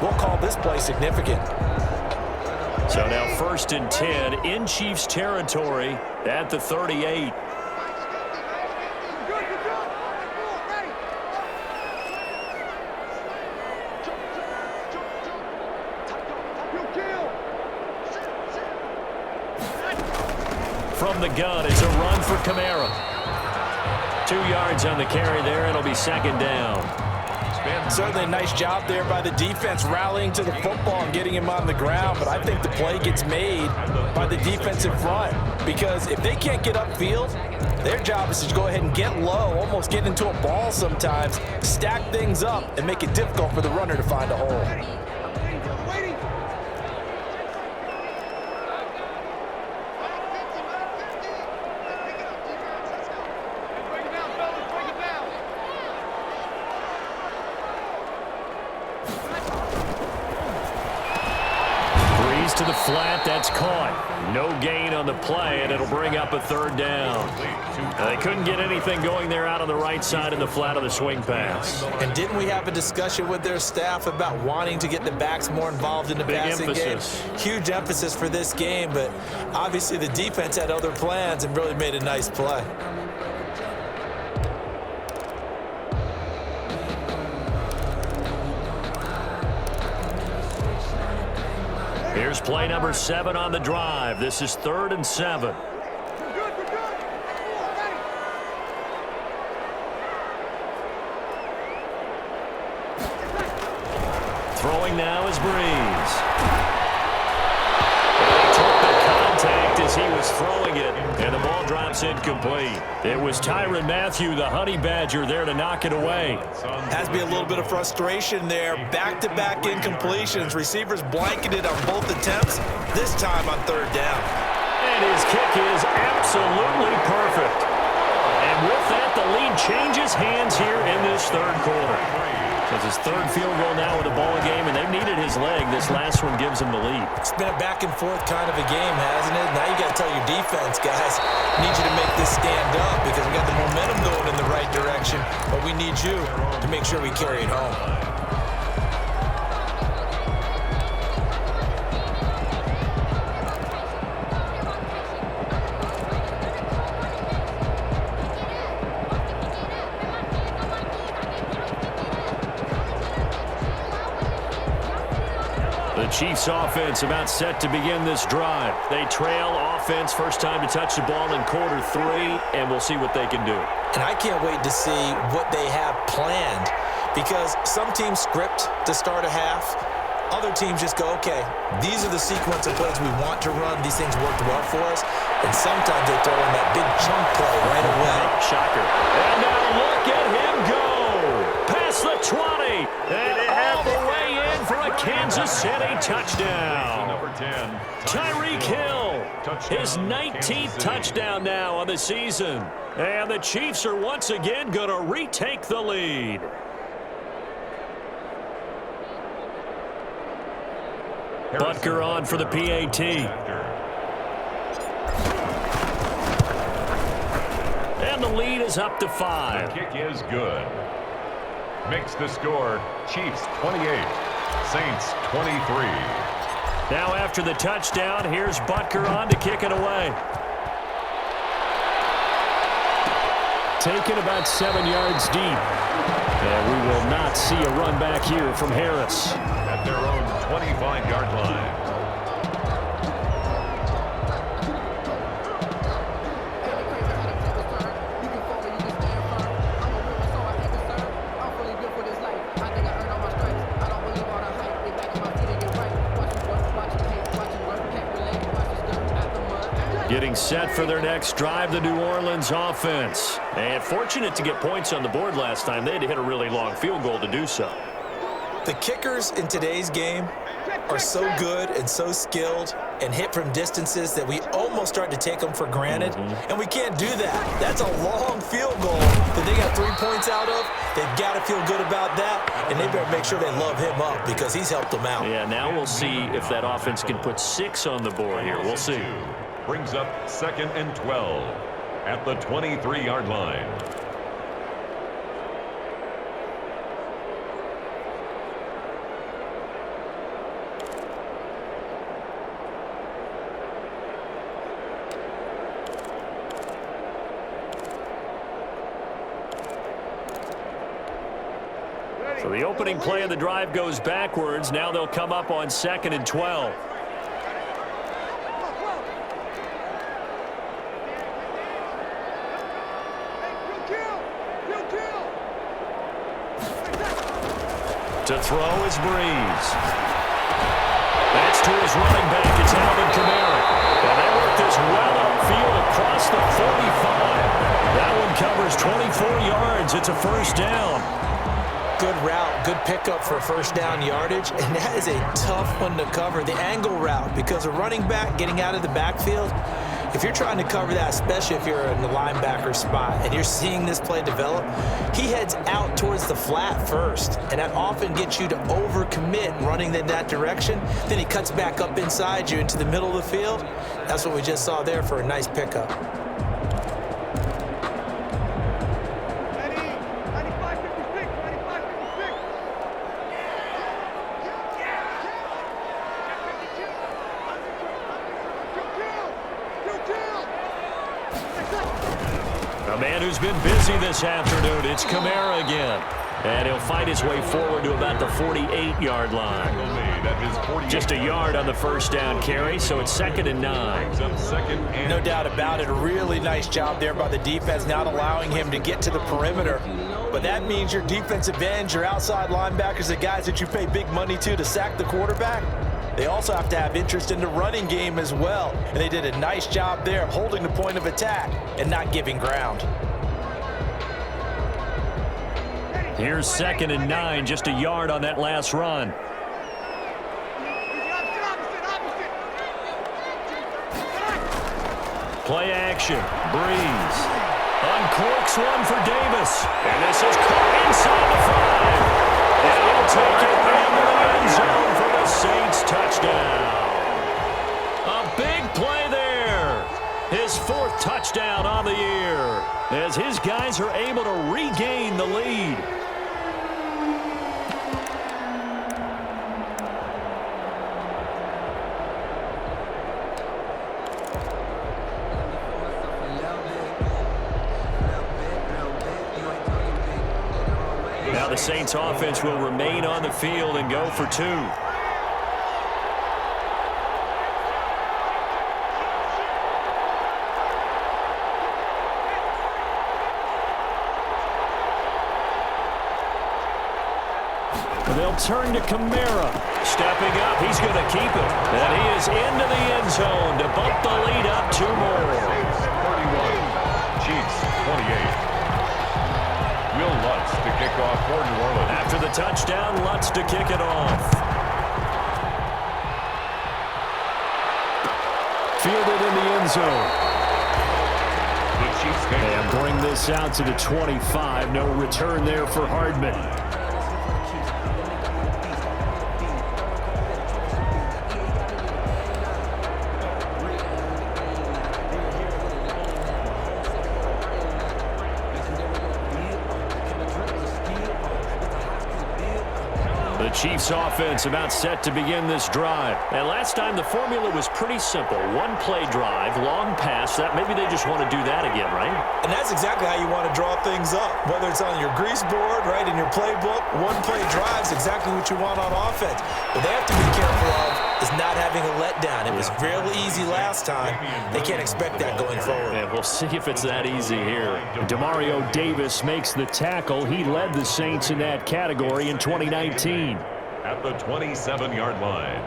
C: we'll call this play significant.
A: So now 1st and 10 in Chiefs territory at the 38. From the gun, it's a run for Kamara. 2 yards on the carry there. It'll be 2nd down.
C: Certainly a nice job there by the defense rallying to the football and getting him on the ground, but I think the play gets made by the defensive front because if they can't get upfield, their job is to go ahead and get low, almost get into a ball sometimes, stack things up, and make it difficult for the runner to find a hole.
A: To the flat, that's caught. No gain on the play, and it'll bring up a 3rd down. They couldn't get anything going there out on the right side in the flat of the swing pass.
C: And didn't we have a discussion with their staff about wanting to get the backs more involved in the passing game? Huge emphasis for this game, but obviously the defense had other plans and really made a nice play.
A: Here's play number 7 on the drive. This is 3rd and 7. Throwing now is Breeze. He took the contact as he was throwing it, and the ball drops incomplete. It was Tyrann Mathieu, the Honey Badger, there to knock it away.
C: Has to be a little bit of frustration there. Back-to-back incompletions. Receivers blanketed on both attempts, this time on 3rd down.
A: And his kick is absolutely perfect. And with that, the lead changes hands here in this 3rd quarter. It's his 3rd field goal now with the ball game, and they've needed his leg. This last one gives him the lead.
C: It's been a back-and-forth kind of a game, hasn't it? Now you got to tell your defense, guys, need you to make this stand up because we got the momentum going in the right direction, but we need you to make sure we carry it home.
A: The Chiefs offense about set to begin this drive. They trail offense, first time to touch the ball in quarter 3, and we'll see what they can do.
C: And I can't wait to see what they have planned because some teams script to start a half. Other teams just go, okay, these are the sequence of plays we want to run. These things worked well for us. And sometimes they throw in that big chunk play right away.
A: Shocker. And now look at him go. Past the 20. And all the way in for a Kansas City touchdown.
B: Number 10.
A: Tyreek Hill, his 19th touchdown now on the season. And the Chiefs are once again going to retake the lead. Butker on for the PAT. And the lead is up to 5.
B: The kick is good. Makes the score Chiefs 28, Saints 23.
A: Now after the touchdown, here's Butker on to kick it away. taken about 7 yards deep. And we will not see a run back here from Harris.
B: At their own 25-yard line.
A: Getting set for their next drive, the New Orleans offense. And fortunate to get points on the board last time. They had to hit a really long field goal to do so.
C: The kickers in today's game are so good and so skilled and hit from distances that we almost start to take them for granted. And we can't do that. That's a long field goal that they got 3 points out of. They've got to feel good about that, and they better make sure they love him up because he's helped them out.
A: Yeah, now we'll see if that offense can put 6 on the board here. We'll see.
B: Brings up 2nd and 12 at the 23-yard line.
A: So the opening play of the drive goes backwards. Now they'll come up on 2nd and 12. To throw is Breeze. That's to his running back. It's Alvin Kamara. And they work this well upfield across the 45. That one covers 24 yards. It's a first down.
C: Good route, good pickup for first down yardage, and that is a tough one to cover. The angle route, because a running back getting out of the backfield, if you're trying to cover that, especially if you're in the linebacker spot and you're seeing this play develop, he heads out towards the flat first, and that often gets you to overcommit running in that direction. Then he cuts back up inside you into the middle of the field. That's what we just saw there for a nice pickup.
A: A man who's been busy this afternoon, it's Kamara again. And he'll fight his way forward to about the 48-yard line. Just a yard on the first down carry, so it's 2nd and 9.
C: No doubt about it. A really nice job there by the defense, not allowing him to get to the perimeter. But that means your defensive ends, your outside linebackers, the guys that you pay big money to sack the quarterback, they also have to have interest in the running game as well. And they did a nice job there of holding the point of attack and not giving ground.
A: Here's 2nd and 9, just a yard on that last run. Play action. Breeze. Uncorks one for Davis. And this is caught inside the 5. And he'll take it into the end zone for the Saints touchdown. A big play there. His 4th touchdown on the year as his guys are able to regain the lead. Now the Saints offense will remain on the field and go for 2. They'll turn to Kamara. Stepping up, he's going to keep it. And he is into the end zone to bump the lead up 2 more.
B: 31, Chiefs 28. Will Lutz to kick off for New Orleans.
A: After the touchdown, Lutz to kick it off. Fielded in the end zone.
B: The Chiefs
A: and bring this out to the 25. No return there for Hardman. Chiefs offense about set to begin this drive. And last time the formula was pretty simple. One play drive, long pass. That maybe they just want to do that again, right?
C: And that's exactly how you want to draw things up. Whether it's on your grease board, right, in your playbook, one play drive is exactly what you want on offense. What they have to be careful of is not having a letdown. It was real easy last time. They can't expect that going forward.
A: And we'll see if it's that easy here. Demario Davis makes the tackle. He led the Saints in that category in 2019.
B: At the 27-yard line.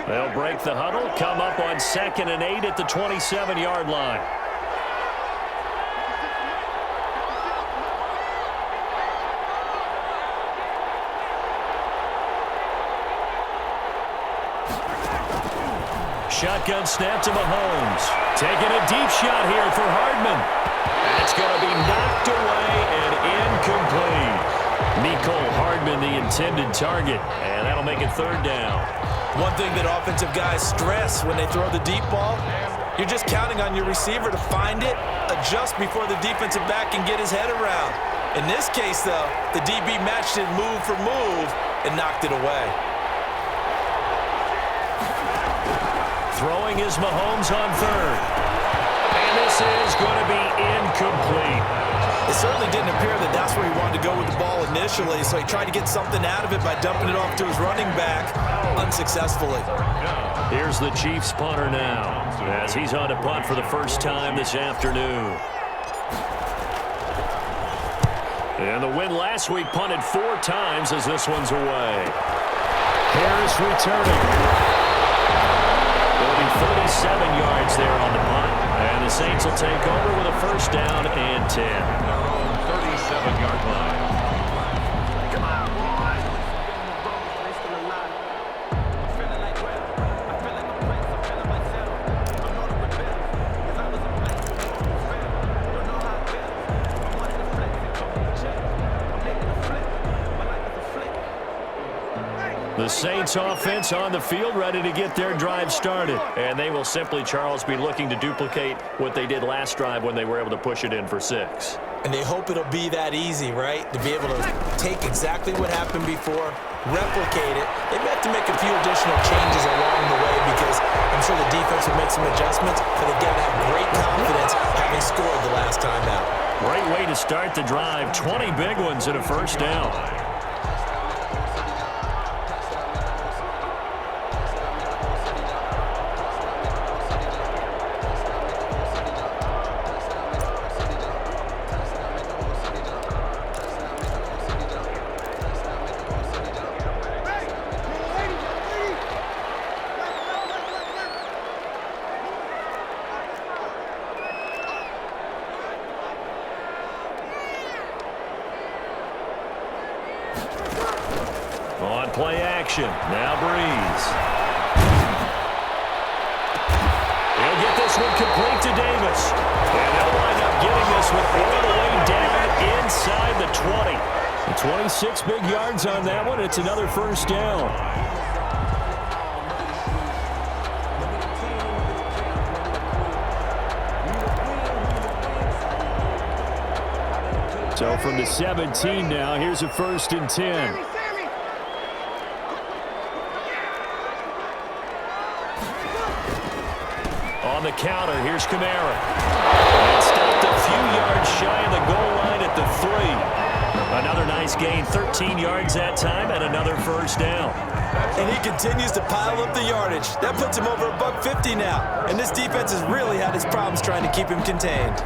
A: They'll break the huddle, come up on 2nd and 8 at the 27-yard line. Shotgun snap to Mahomes. Taking a deep shot here for Hardman. That's going to be knocked away and incomplete. Mecole Hardman, the intended target. And that'll make it 3rd down.
C: One thing that offensive guys stress when they throw the deep ball, you're just counting on your receiver to find it, adjust before the defensive back can get his head around. In this case, though, the DB matched it move for move and knocked it away.
A: Throwing is Mahomes on 3rd. And this is going to be incomplete.
C: It certainly didn't appear that that's where he wanted to go with the ball initially, so he tried to get something out of it by dumping it off to his running back unsuccessfully.
A: Here's the Chiefs punter now as he's on to punt for the first time this afternoon. And the win last week punted 4 times as this one's away. Harris returning. Will be 37 yards there on the punt. And the Saints will take over with a 1st down and 10.
B: Their own 37-yard line.
A: The Saints offense on the field ready to get their drive started. And they will simply, Charles, be looking to duplicate what they did last drive when they were able to push it in for 6.
C: And they hope it'll be that easy, right? To be able to take exactly what happened before, replicate it. They may have to make a few additional changes along the way because I'm sure the defense will make some adjustments, but they've got to have great confidence having scored the last time out.
A: Great way to start the drive. 20 big ones and a 1st down. On play action. Now Breeze. He'll get this one complete to Davis. And they'll wind up getting this one all the way down inside the 20. The 26 big yards on that one. It's another 1st down. So from the 17 now, here's a 1st and 10. On the counter, here's Kamara. And stopped a few yards shy of the goal line at the 3. Another nice gain, 13 yards that time, and another 1st down.
C: And he continues to pile up the yardage. That puts him over $150 now. And this defense has really had its problems trying to keep him contained.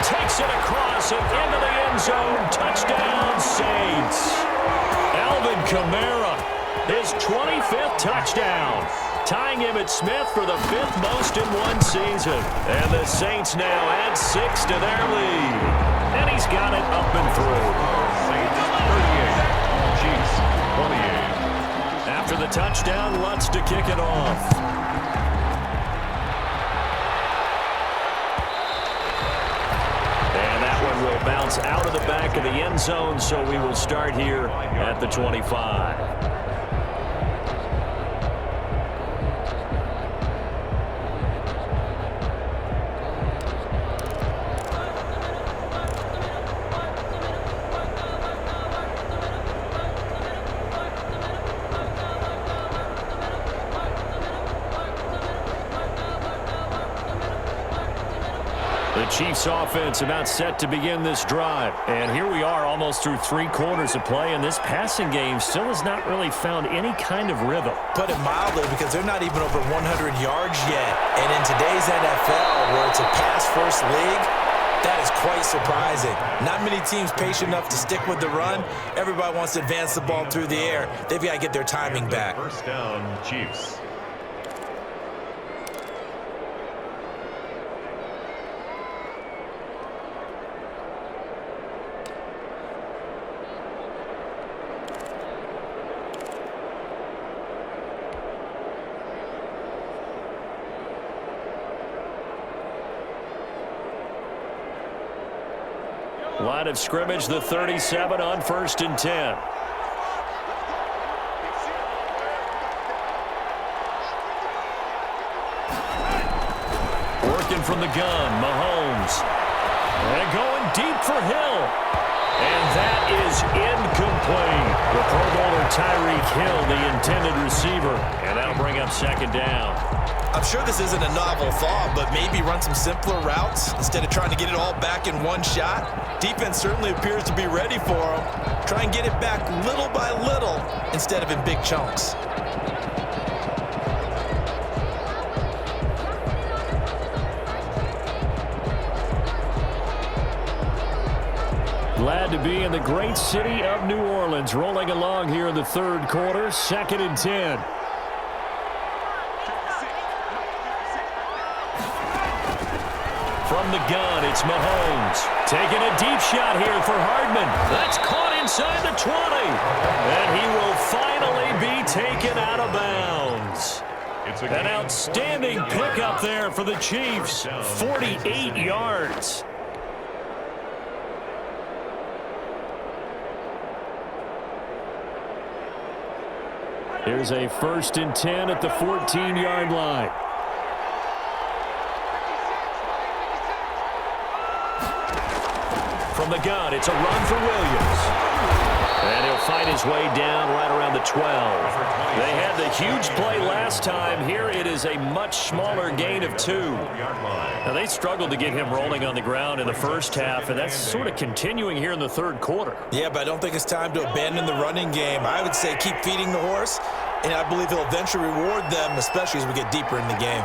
A: Takes it across and into the end zone. Touchdown, Saints. Alvin Kamara his 25th touchdown, tying Emmitt Smith for the 5th most in one season. And the Saints now add 6 to their lead. And he's got it up and through.
B: Saints 38, Chiefs 28.
A: After the touchdown, Lutz to kick it off. And that one will bounce out of the back of the end zone, so we will start here at the 25. The Chiefs offense about set to begin this drive. And here we are almost through 3 quarters of play, and this passing game still has not really found any kind of rhythm.
C: Put it mildly, because they're not even over 100 yards yet. And in today's NFL, where it's a pass-first league, that is quite surprising. Not many teams patient enough to stick with the run. Everybody wants to advance the ball through the air. They've got to get their timing back.
B: First down, Chiefs.
A: Line of scrimmage, the 37 on 1st and 10. Working from the gun, Mahomes. And going deep for Hill. And that is incomplete. The Pro Bowler Tyreek Hill, the intended receiver. And that'll bring up 2nd down.
C: I'm sure this isn't a novel thought, but maybe run some simpler routes instead of trying to get it all back in one shot. Defense certainly appears to be ready for him. Try and get it back little by little instead of in big chunks.
A: Glad to be in the great city of New Orleans, rolling along here in the 3rd quarter, 2nd and 10. From the gun, it's Mahomes. Taking a deep shot here for Hardman. That's caught inside the 20. And he will finally be taken out of bounds. An outstanding pickup there for the Chiefs. 48 yards. Here's a 1st and 10 at the 14-yard line. From the gun, it's a run for Williams. And he'll fight his way down right around the 12. They had the huge play last time. Here it is a much smaller gain of 2. Now, they struggled to get him rolling on the ground in the first half, and that's sort of continuing here in the 3rd quarter.
C: Yeah, but I don't think it's time to abandon the running game. I would say keep feeding the horse, and I believe he'll eventually reward them, especially as we get deeper in the game.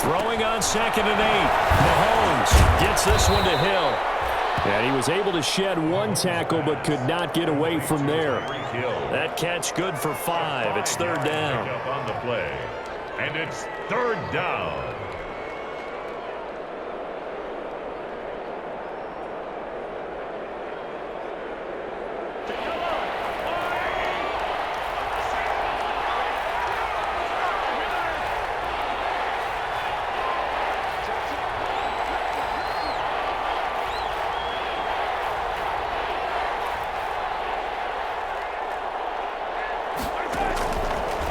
A: Throwing on 2nd and 8. Mahomes gets this one to Hill. And he was able to shed 1 tackle but could not get away from there. That catch good for 5. It's 3rd down.
B: On the play. And it's 3rd down.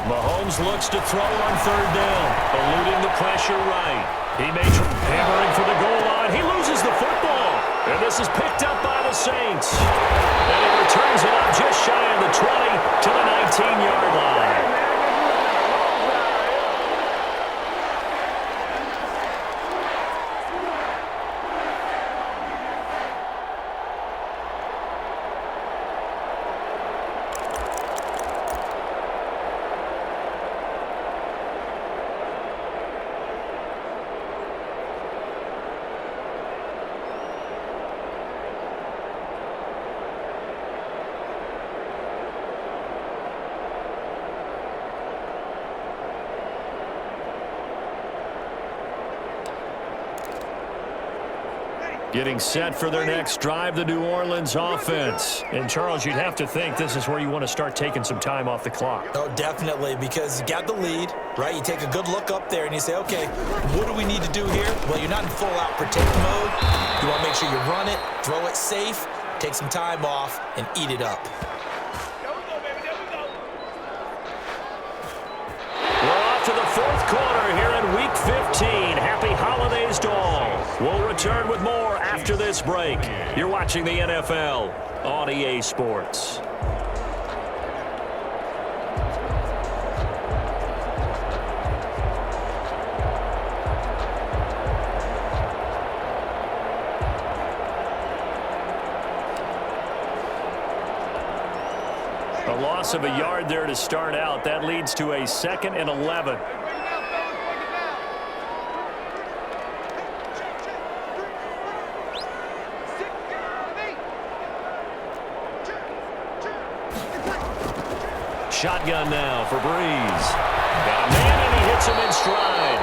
A: Mahomes looks to throw on 3rd down, eluding the pressure right. He makes hammering for the goal line. He loses the football. And this is picked up by the Saints. And he returns it up just shy of the 20 to the 19-yard line. Getting set for their next drive, the New Orleans offense. And, Charles, you'd have to think this is where you want to start taking some time off the clock.
C: Oh, definitely, because you got the lead, right? You take a good look up there and you say, okay, what do we need to do here? Well, you're not in full-out protect mode. You want to make sure you run it, throw it safe, take some time off, and eat it up.
A: We're off to the fourth quarter here in Week 15. Happy holidays to all. We'll return with more after this break. You're watching the NFL on EA Sports. A loss of a yard there to start out. That leads to a 2nd and 11. Shotgun now for Breeze. Got a man, and he hits him in stride.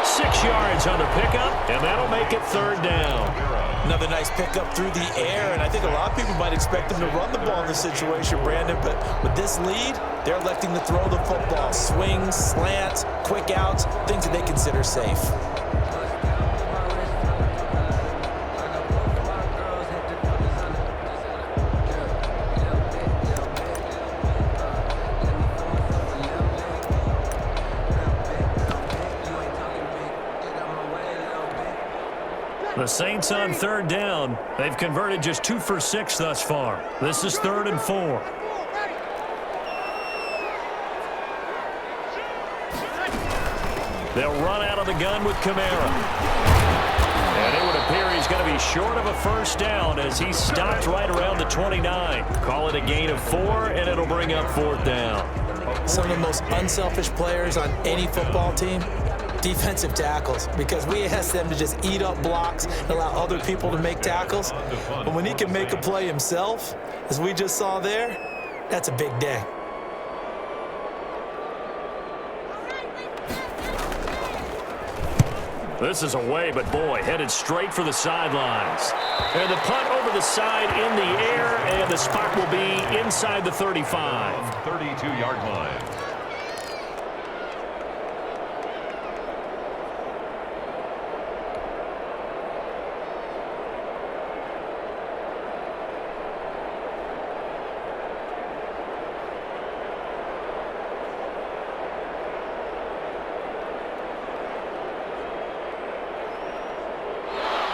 A: 6 yards on the pickup, and that'll make it 3rd down.
C: Another nice pickup through the air, and I think a lot of people might expect them to run the ball in this situation, Brandon, but with this lead, they're electing to throw the football. Swings, slants, quick outs, things that they consider safe.
A: The Saints on 3rd down. They've converted just 2 for 6 thus far. This is 3rd and 4. They'll run out of the gun with Kamara. And it would appear he's going to be short of a 1st down as he stopped right around the 29. Call it a gain of 4, and it'll bring up 4th down.
C: Some of the most unselfish players on any football team, defensive tackles, because we ask them to just eat up blocks and allow other people to make tackles. But when he can make a play himself, as we just saw there, that's a big day.
A: This is away, but boy, headed straight for the sidelines. And the punt over the side in the air, and the spot will be inside the 35.
B: 32-yard line.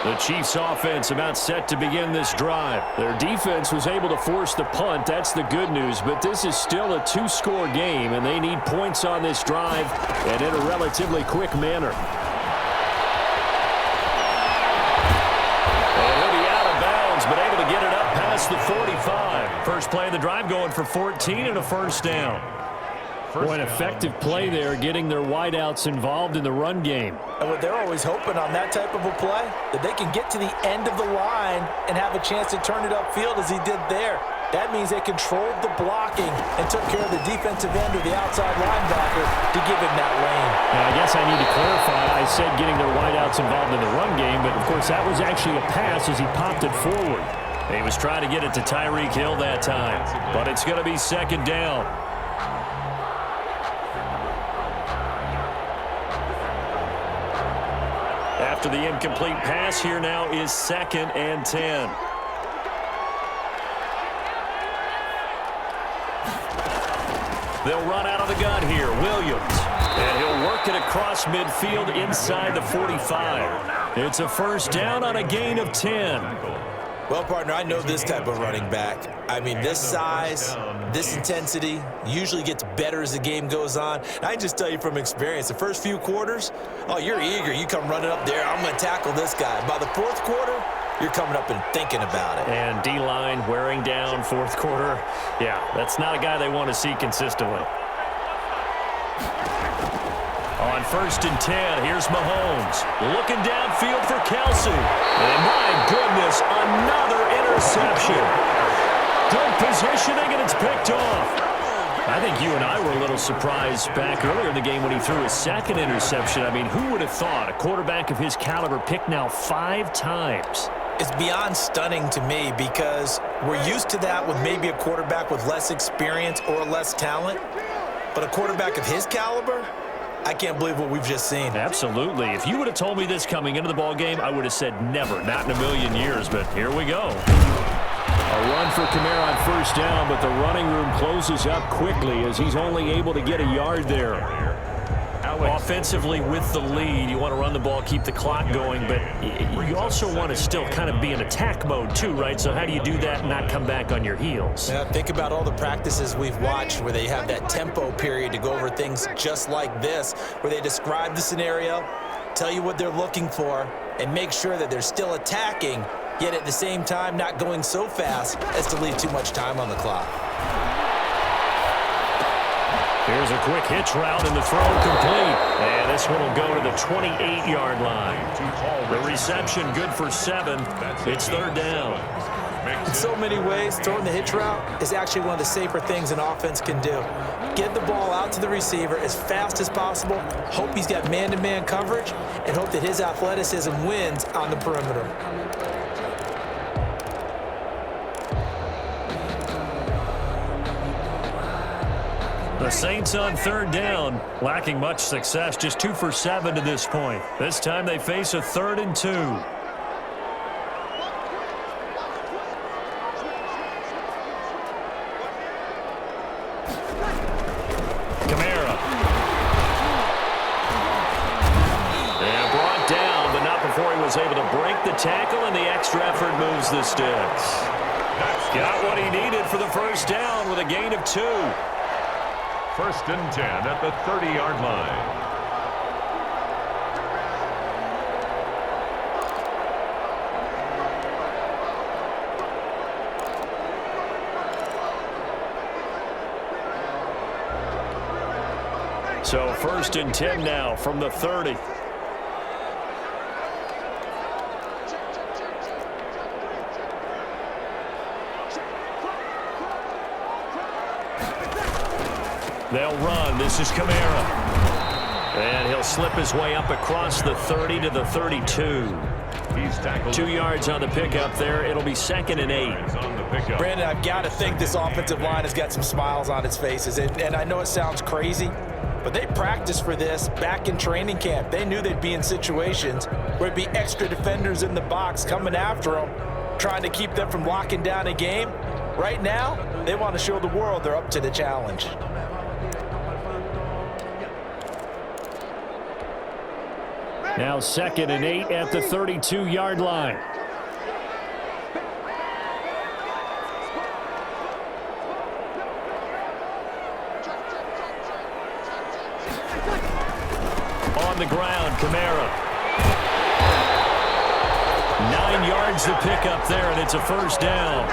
A: The Chiefs offense about set to begin this drive. Their defense was able to force the punt. That's the good news, but this is still a 2-score game, and they need points on this drive and in a relatively quick manner. And he'll be out of bounds, but able to get it up past the 45. First play of the drive going for 14 and a 1st down. Boy, an effective play there, getting their wideouts involved in the run game.
C: And what they're always hoping on that type of a play, that they can get to the end of the line and have a chance to turn it upfield as he did there. That means they controlled the blocking and took care of the defensive end or the outside linebacker to give him that lane.
A: Now, I guess I need to clarify. I said getting their wideouts involved in the run game, but, of course, that was actually a pass as he popped it forward. He was trying to get it to Tyreek Hill that time, but it's going to be 2nd down. After the incomplete pass, here now is 2nd and 10. They'll run out of the gun here. Williams. And he'll work it across midfield inside the 45. It's a 1st down on a gain of 10.
C: Well, partner, I know this type of running back. I mean, this size, this intensity usually gets better as the game goes on. And I can just tell you from experience, the first few quarters, oh, you're eager. You come running up there, I'm going to tackle this guy. By the 4th quarter, you're coming up and thinking about it.
A: And D-line wearing down 4th quarter. Yeah, that's not a guy they want to see consistently. On 1st and 10, here's Mahomes. Looking downfield for Kelsey. And my goodness, another interception. Good positioning, and it's picked off. I think you and I were a little surprised back earlier in the game when he threw his second interception. I mean, who would have thought a quarterback of his caliber picked now 5 times?
C: It's beyond stunning to me because we're used to that with maybe a quarterback with less experience or less talent. But a quarterback of his caliber, I can't believe what we've just seen.
A: Absolutely. If you would have told me this coming into the ball game, I would have said never, not in a million years. But here we go. A run for Kamara on first down, but the running room closes up quickly as he's only able to get a yard there. Offensively with the lead, you want to run the ball, keep the clock going, but you also want to still kind of be in attack mode too, right? So how do you do that and not come back on your heels?
C: Yeah, think about all the practices we've watched where they have that tempo period to go over things just like this, where they describe the scenario, tell you what they're looking for, and make sure that they're still attacking, yet at the same time not going so fast as to leave too much time on the clock.
A: Here's a quick hitch route, and the throw complete. And this one will go to the 28-yard line. The reception good for 7. It's third down.
C: In so many ways, throwing the hitch route is actually one of the safer things an offense can do. Get the ball out to the receiver as fast as possible, hope he's got man-to-man coverage, and hope that his athleticism wins on the perimeter.
A: The Saints on third down, lacking much success, just 2 for 7 to this point. This time they face a 3rd and 2. Kamara. And brought down, but not before he was able to break the tackle, and the extra effort moves the sticks. Got what he needed for the first down with a gain of 2.
B: 1st and 10 at the 30-yard line.
A: So 1st and 10 now from the 30. They'll run. This is Kamara. And he'll slip his way up across the 30 to the 32.
B: He's tackled.
A: 2 yards on the pickup there. It'll be 2nd and 8.
C: Brandon, I've got to think this offensive line has got some smiles on its faces. And I know it sounds crazy, but they practiced for this back in training camp. They knew they'd be in situations where it'd be extra defenders in the box coming after them, trying to keep them from locking down a game. Right now, they want to show the world they're up to the challenge.
A: Now 2nd and 8 at the 32-yard line. On the ground, Kamara. 9 yards to pick up there, and it's a first down.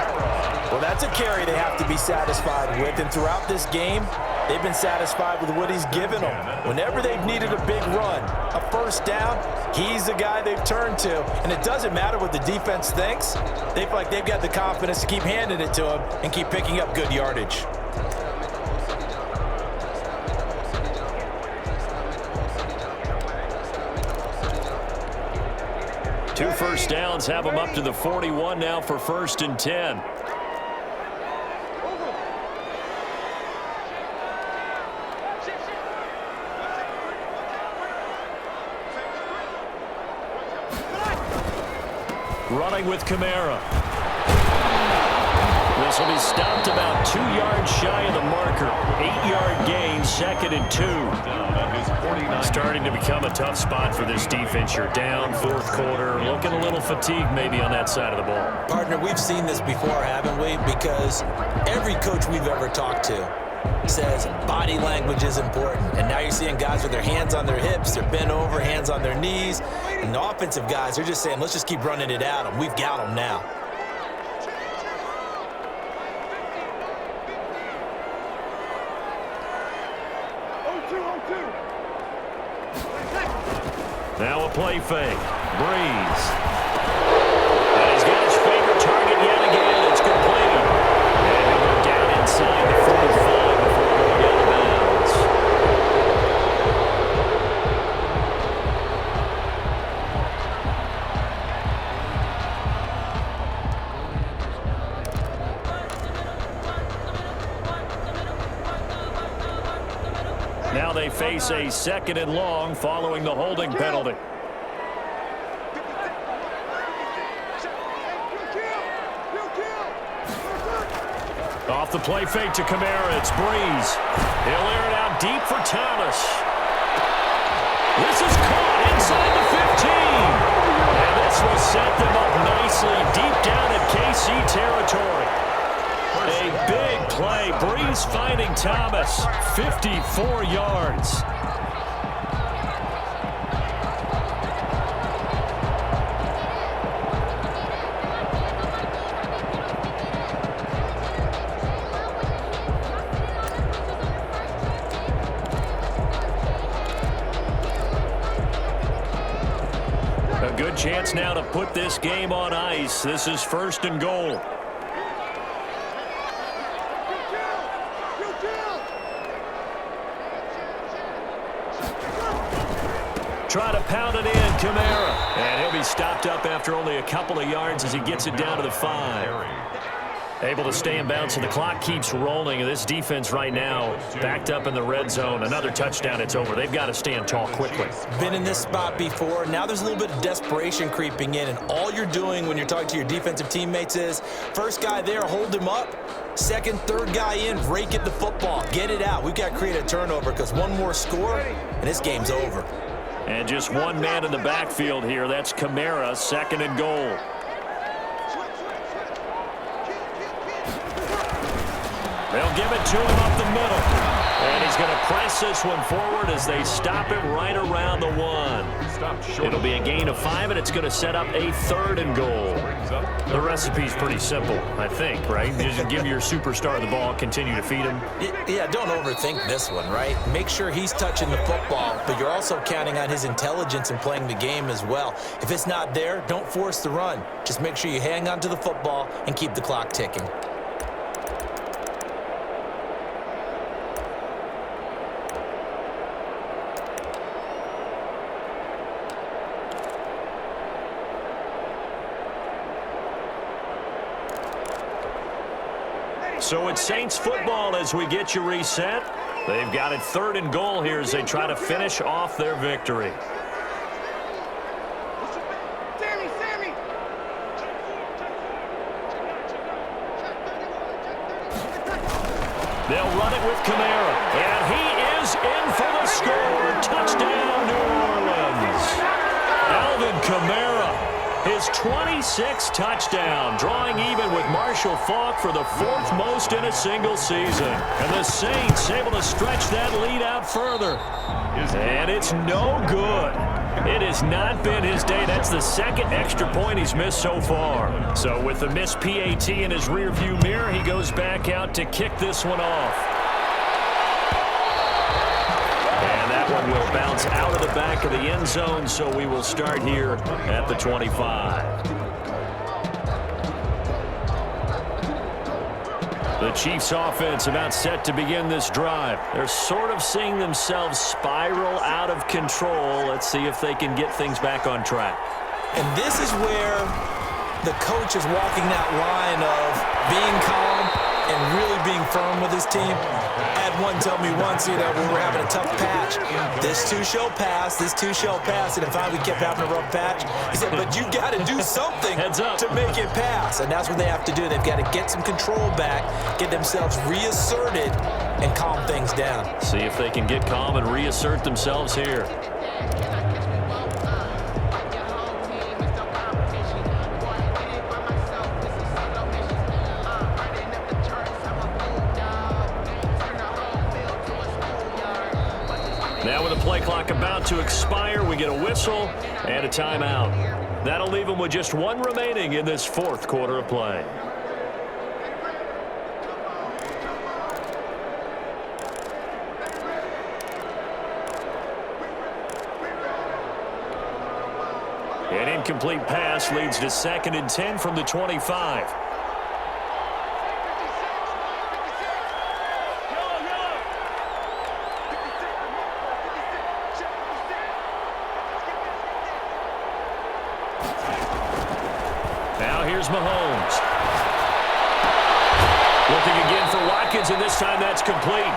C: Well, that's a carry they have to be satisfied with, and throughout this game, they've been satisfied with what he's given them. Whenever they've needed a big run, a first down, he's the guy they've turned to. And it doesn't matter what the defense thinks. They feel like they've got the confidence to keep handing it to him and keep picking up good yardage.
A: Two first downs have them up to the 41 now for 1st and 10. Running with Kamara. This will be stopped about 2 yards shy of the marker. 8-yard gain, 2nd and 2. Starting to become a tough spot for this defense. You're down, 4th quarter, looking a little fatigued maybe on that side of the ball.
C: Partner, we've seen this before, haven't we? Because every coach we've ever talked to says body language is important. And now you're seeing guys with their hands on their hips, they're bent over, hands on their knees. And the offensive guys are just saying, let's just keep running it at them. We've got them now.
A: Now a play fake. Breeze. And he's got his favorite target yet again. It's complete. And he'll go down inside the 45 before face a 2nd and long following the holding penalty. Off the play fake to Kamara, it's Breeze. He'll air it out deep for Thomas. This is caught inside the 15. And this will set them up nicely deep down in KC territory. A big play. Breeze finding Thomas. 54 yards. A good chance now to put this game on ice. This is 1st and goal. Try to pound it in, Kamara. And he'll be stopped up after only a couple of yards as he gets it down to the 5. Able to stay in bounds, so the clock keeps rolling. This defense right now backed up in the red zone. Another touchdown, it's over. They've got to stand tall quickly.
C: Been in this spot before. Now there's a little bit of desperation creeping in, and all you're doing when you're talking to your defensive teammates is first guy there, hold him up. Second, third guy in, rake at the football. Get it out. We've got to create a turnover because one more score, and this game's over.
A: And just one man in the backfield here. That's Kamara, 2nd and goal. They'll give it to him up the middle. And he's going to press this one forward as they stop him right around the 1. It'll be a gain of 5, and it's going to set up a 3rd and goal. The recipe's pretty simple, I think, right? You just give your superstar the ball, continue to feed him.
C: Yeah, don't overthink this one, right? Make sure he's touching the football, but you're also counting on his intelligence in playing the game as well. If it's not there, don't force the run. Just make sure you hang on to the football and keep the clock ticking.
A: So it's Saints football as we get you reset. They've got it 3rd and goal here as they try to finish off their victory. They'll run it with Kamara, and he is in for the score. Touchdown, New Orleans. Alvin Kamara, his 26th touchdown, drawing even with Marshall Faulk for the 4th most in a single season. And the Saints able to stretch that lead out further. And it's no good. It has not been his day. That's the 2nd extra point he's missed so far. So with the missed PAT in his rearview mirror, he goes back out to kick this one off. One will bounce out of the back of the end zone, so we will start here at the 25. The Chiefs offense about set to begin this drive. They're sort of seeing themselves spiral out of control. Let's see if they can get things back on track.
C: And this is where the coach is walking that line of being calm and really being firm with his team. Had one tell me once, we were having a tough patch. This too shall pass, this too shall pass. And finally we kept having a rough patch. He said, but you got to do something to make it pass. And that's what they have to do. They've got to get some control back, get themselves reasserted, and calm things down.
A: See if they can get calm and reassert themselves here. Now with the play clock about to expire, we get a whistle and a timeout. That'll leave them with just one remaining in this 4th quarter of play. An incomplete pass leads to 2nd and 10 from the 25. Now here's Mahomes. Looking again for Watkins, and this time that's complete.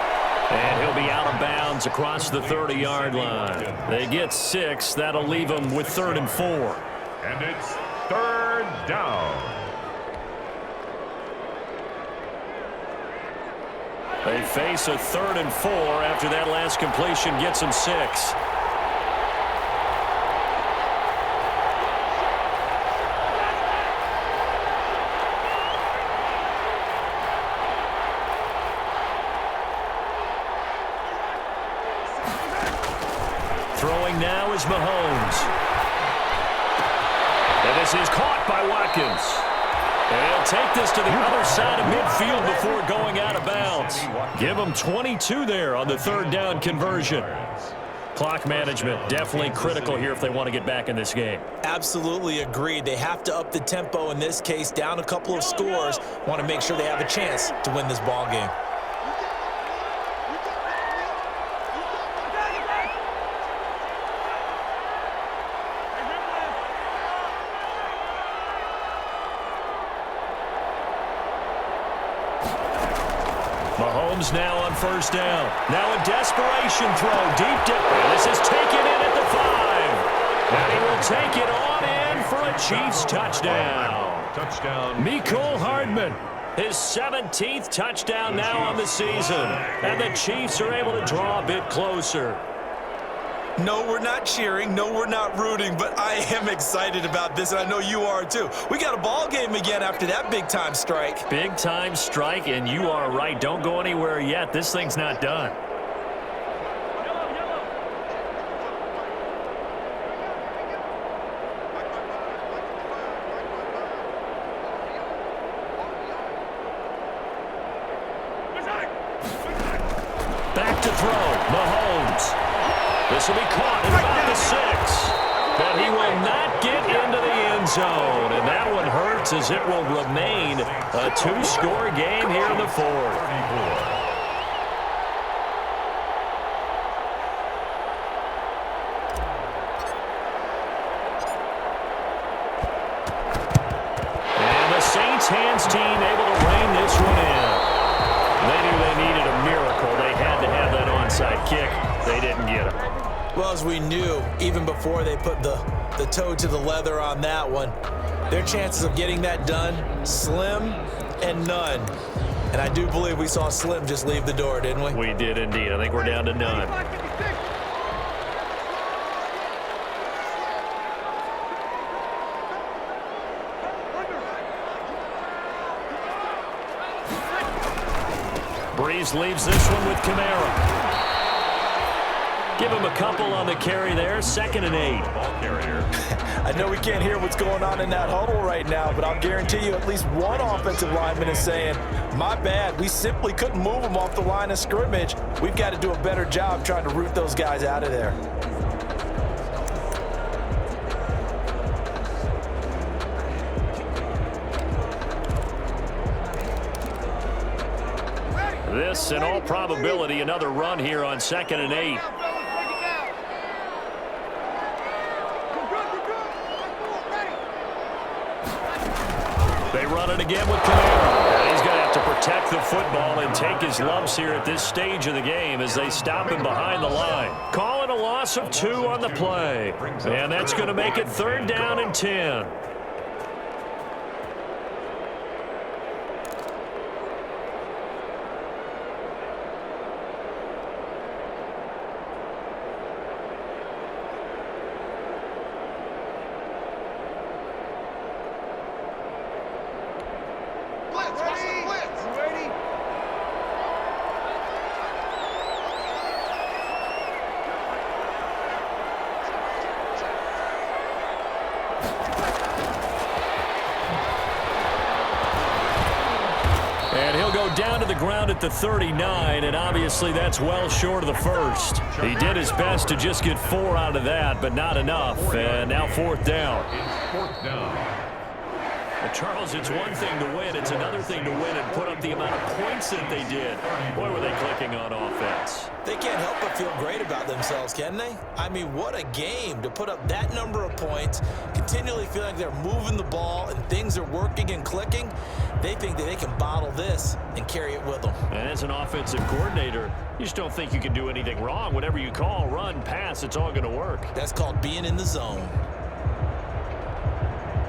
A: And he'll be out of bounds across the 30-yard line. They get 6. That'll leave them with 3rd and 4.
B: And it's 3rd down.
A: They face a 3rd and 4 after that last completion gets them 6. Throwing now is Mahomes. And this is caught by Watkins. And he'll take this to the other side of midfield before going out of bounds. Give them 22 there on the 3rd down conversion. Clock management definitely critical here if they want to get back in this game.
C: Absolutely agreed. They have to up the tempo in this case, down a couple of scores. Want to make sure they have a chance to win this ball game.
A: Mahomes now on 1st down. Now a desperation throw deep down. This is taken in at the 5. And he will take it on in for a Chiefs touchdown.
B: Touchdown.
A: Mecole Hardman, his 17th touchdown now on the season. And the Chiefs are able to draw a bit closer.
C: No, we're not cheering. No, we're not rooting, but I am excited about this, and I know you are too. We got a ball game again after that big-time strike.
A: Big-time strike, and you are right. Don't go anywhere yet. This thing's not done. Back to throw. Mahomes. This will be caught at about the 6. But he will not get into the end zone. And that one hurts as it will remain a 2-score game here in the 4th. And the Saints hands team able to rein this one in. They knew they needed a miracle. They had to have that onside kick. They didn't get it.
C: Well, as we knew, even before they put the toe to the leather on that one, their chances of getting that done, slim and none. And I do believe we saw Slim just leave the door, didn't we?
A: We did indeed. I think we're down to none. Breeze leaves this one with Kamara. Give him a couple on the carry there. 2nd and 8.
B: Ball carrier.
C: I know we can't hear what's going on in that huddle right now, but I'll guarantee you at least one offensive lineman is saying, my bad, we simply couldn't move them off the line of scrimmage. We've got to do a better job trying to root those guys out of there.
A: This, in all probability, another run here on 2nd and 8. They run it again with Kamara. And he's going to have to protect the football and take his lumps here at this stage of the game as they stop him behind the line. Calling a loss of 2 on the play. And that's going to make it 3rd down and 10. And he'll go down to the ground at the 39, and obviously that's well short of the 1st. He did his best to just get 4 out of that, but not enough. And now 4th down.
B: It's 4th down.
A: Well, Charles, it's one thing to win. It's another thing to win and put up the amount of points that they did. Boy, were they clicking on offense.
C: They can't help but feel great about themselves, can they? I mean, what a game to put up that number of points, continually feel like they're moving the ball and things are working and clicking. They think that they can bottle this and carry it with them.
A: And as an offensive coordinator, you just don't think you can do anything wrong. Whatever you call, run, pass, it's all going to work.
C: That's called being in the zone.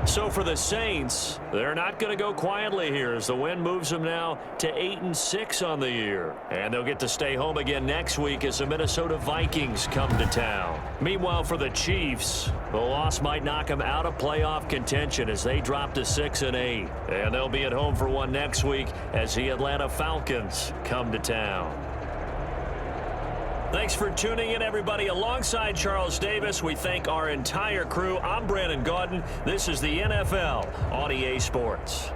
A: So for the Saints, they're not going to go quietly here as the win moves them now to 8-6 on the year. And they'll get to stay home again next week as the Minnesota Vikings come to town. Meanwhile, for the Chiefs, the loss might knock them out of playoff contention as they drop to 6-8. And they'll be at home for one next week as the Atlanta Falcons come to town. Thanks for tuning in, everybody. Alongside Charles Davis, we thank our entire crew. I'm Brandon Gaudin. This is the NFL on EA Sports.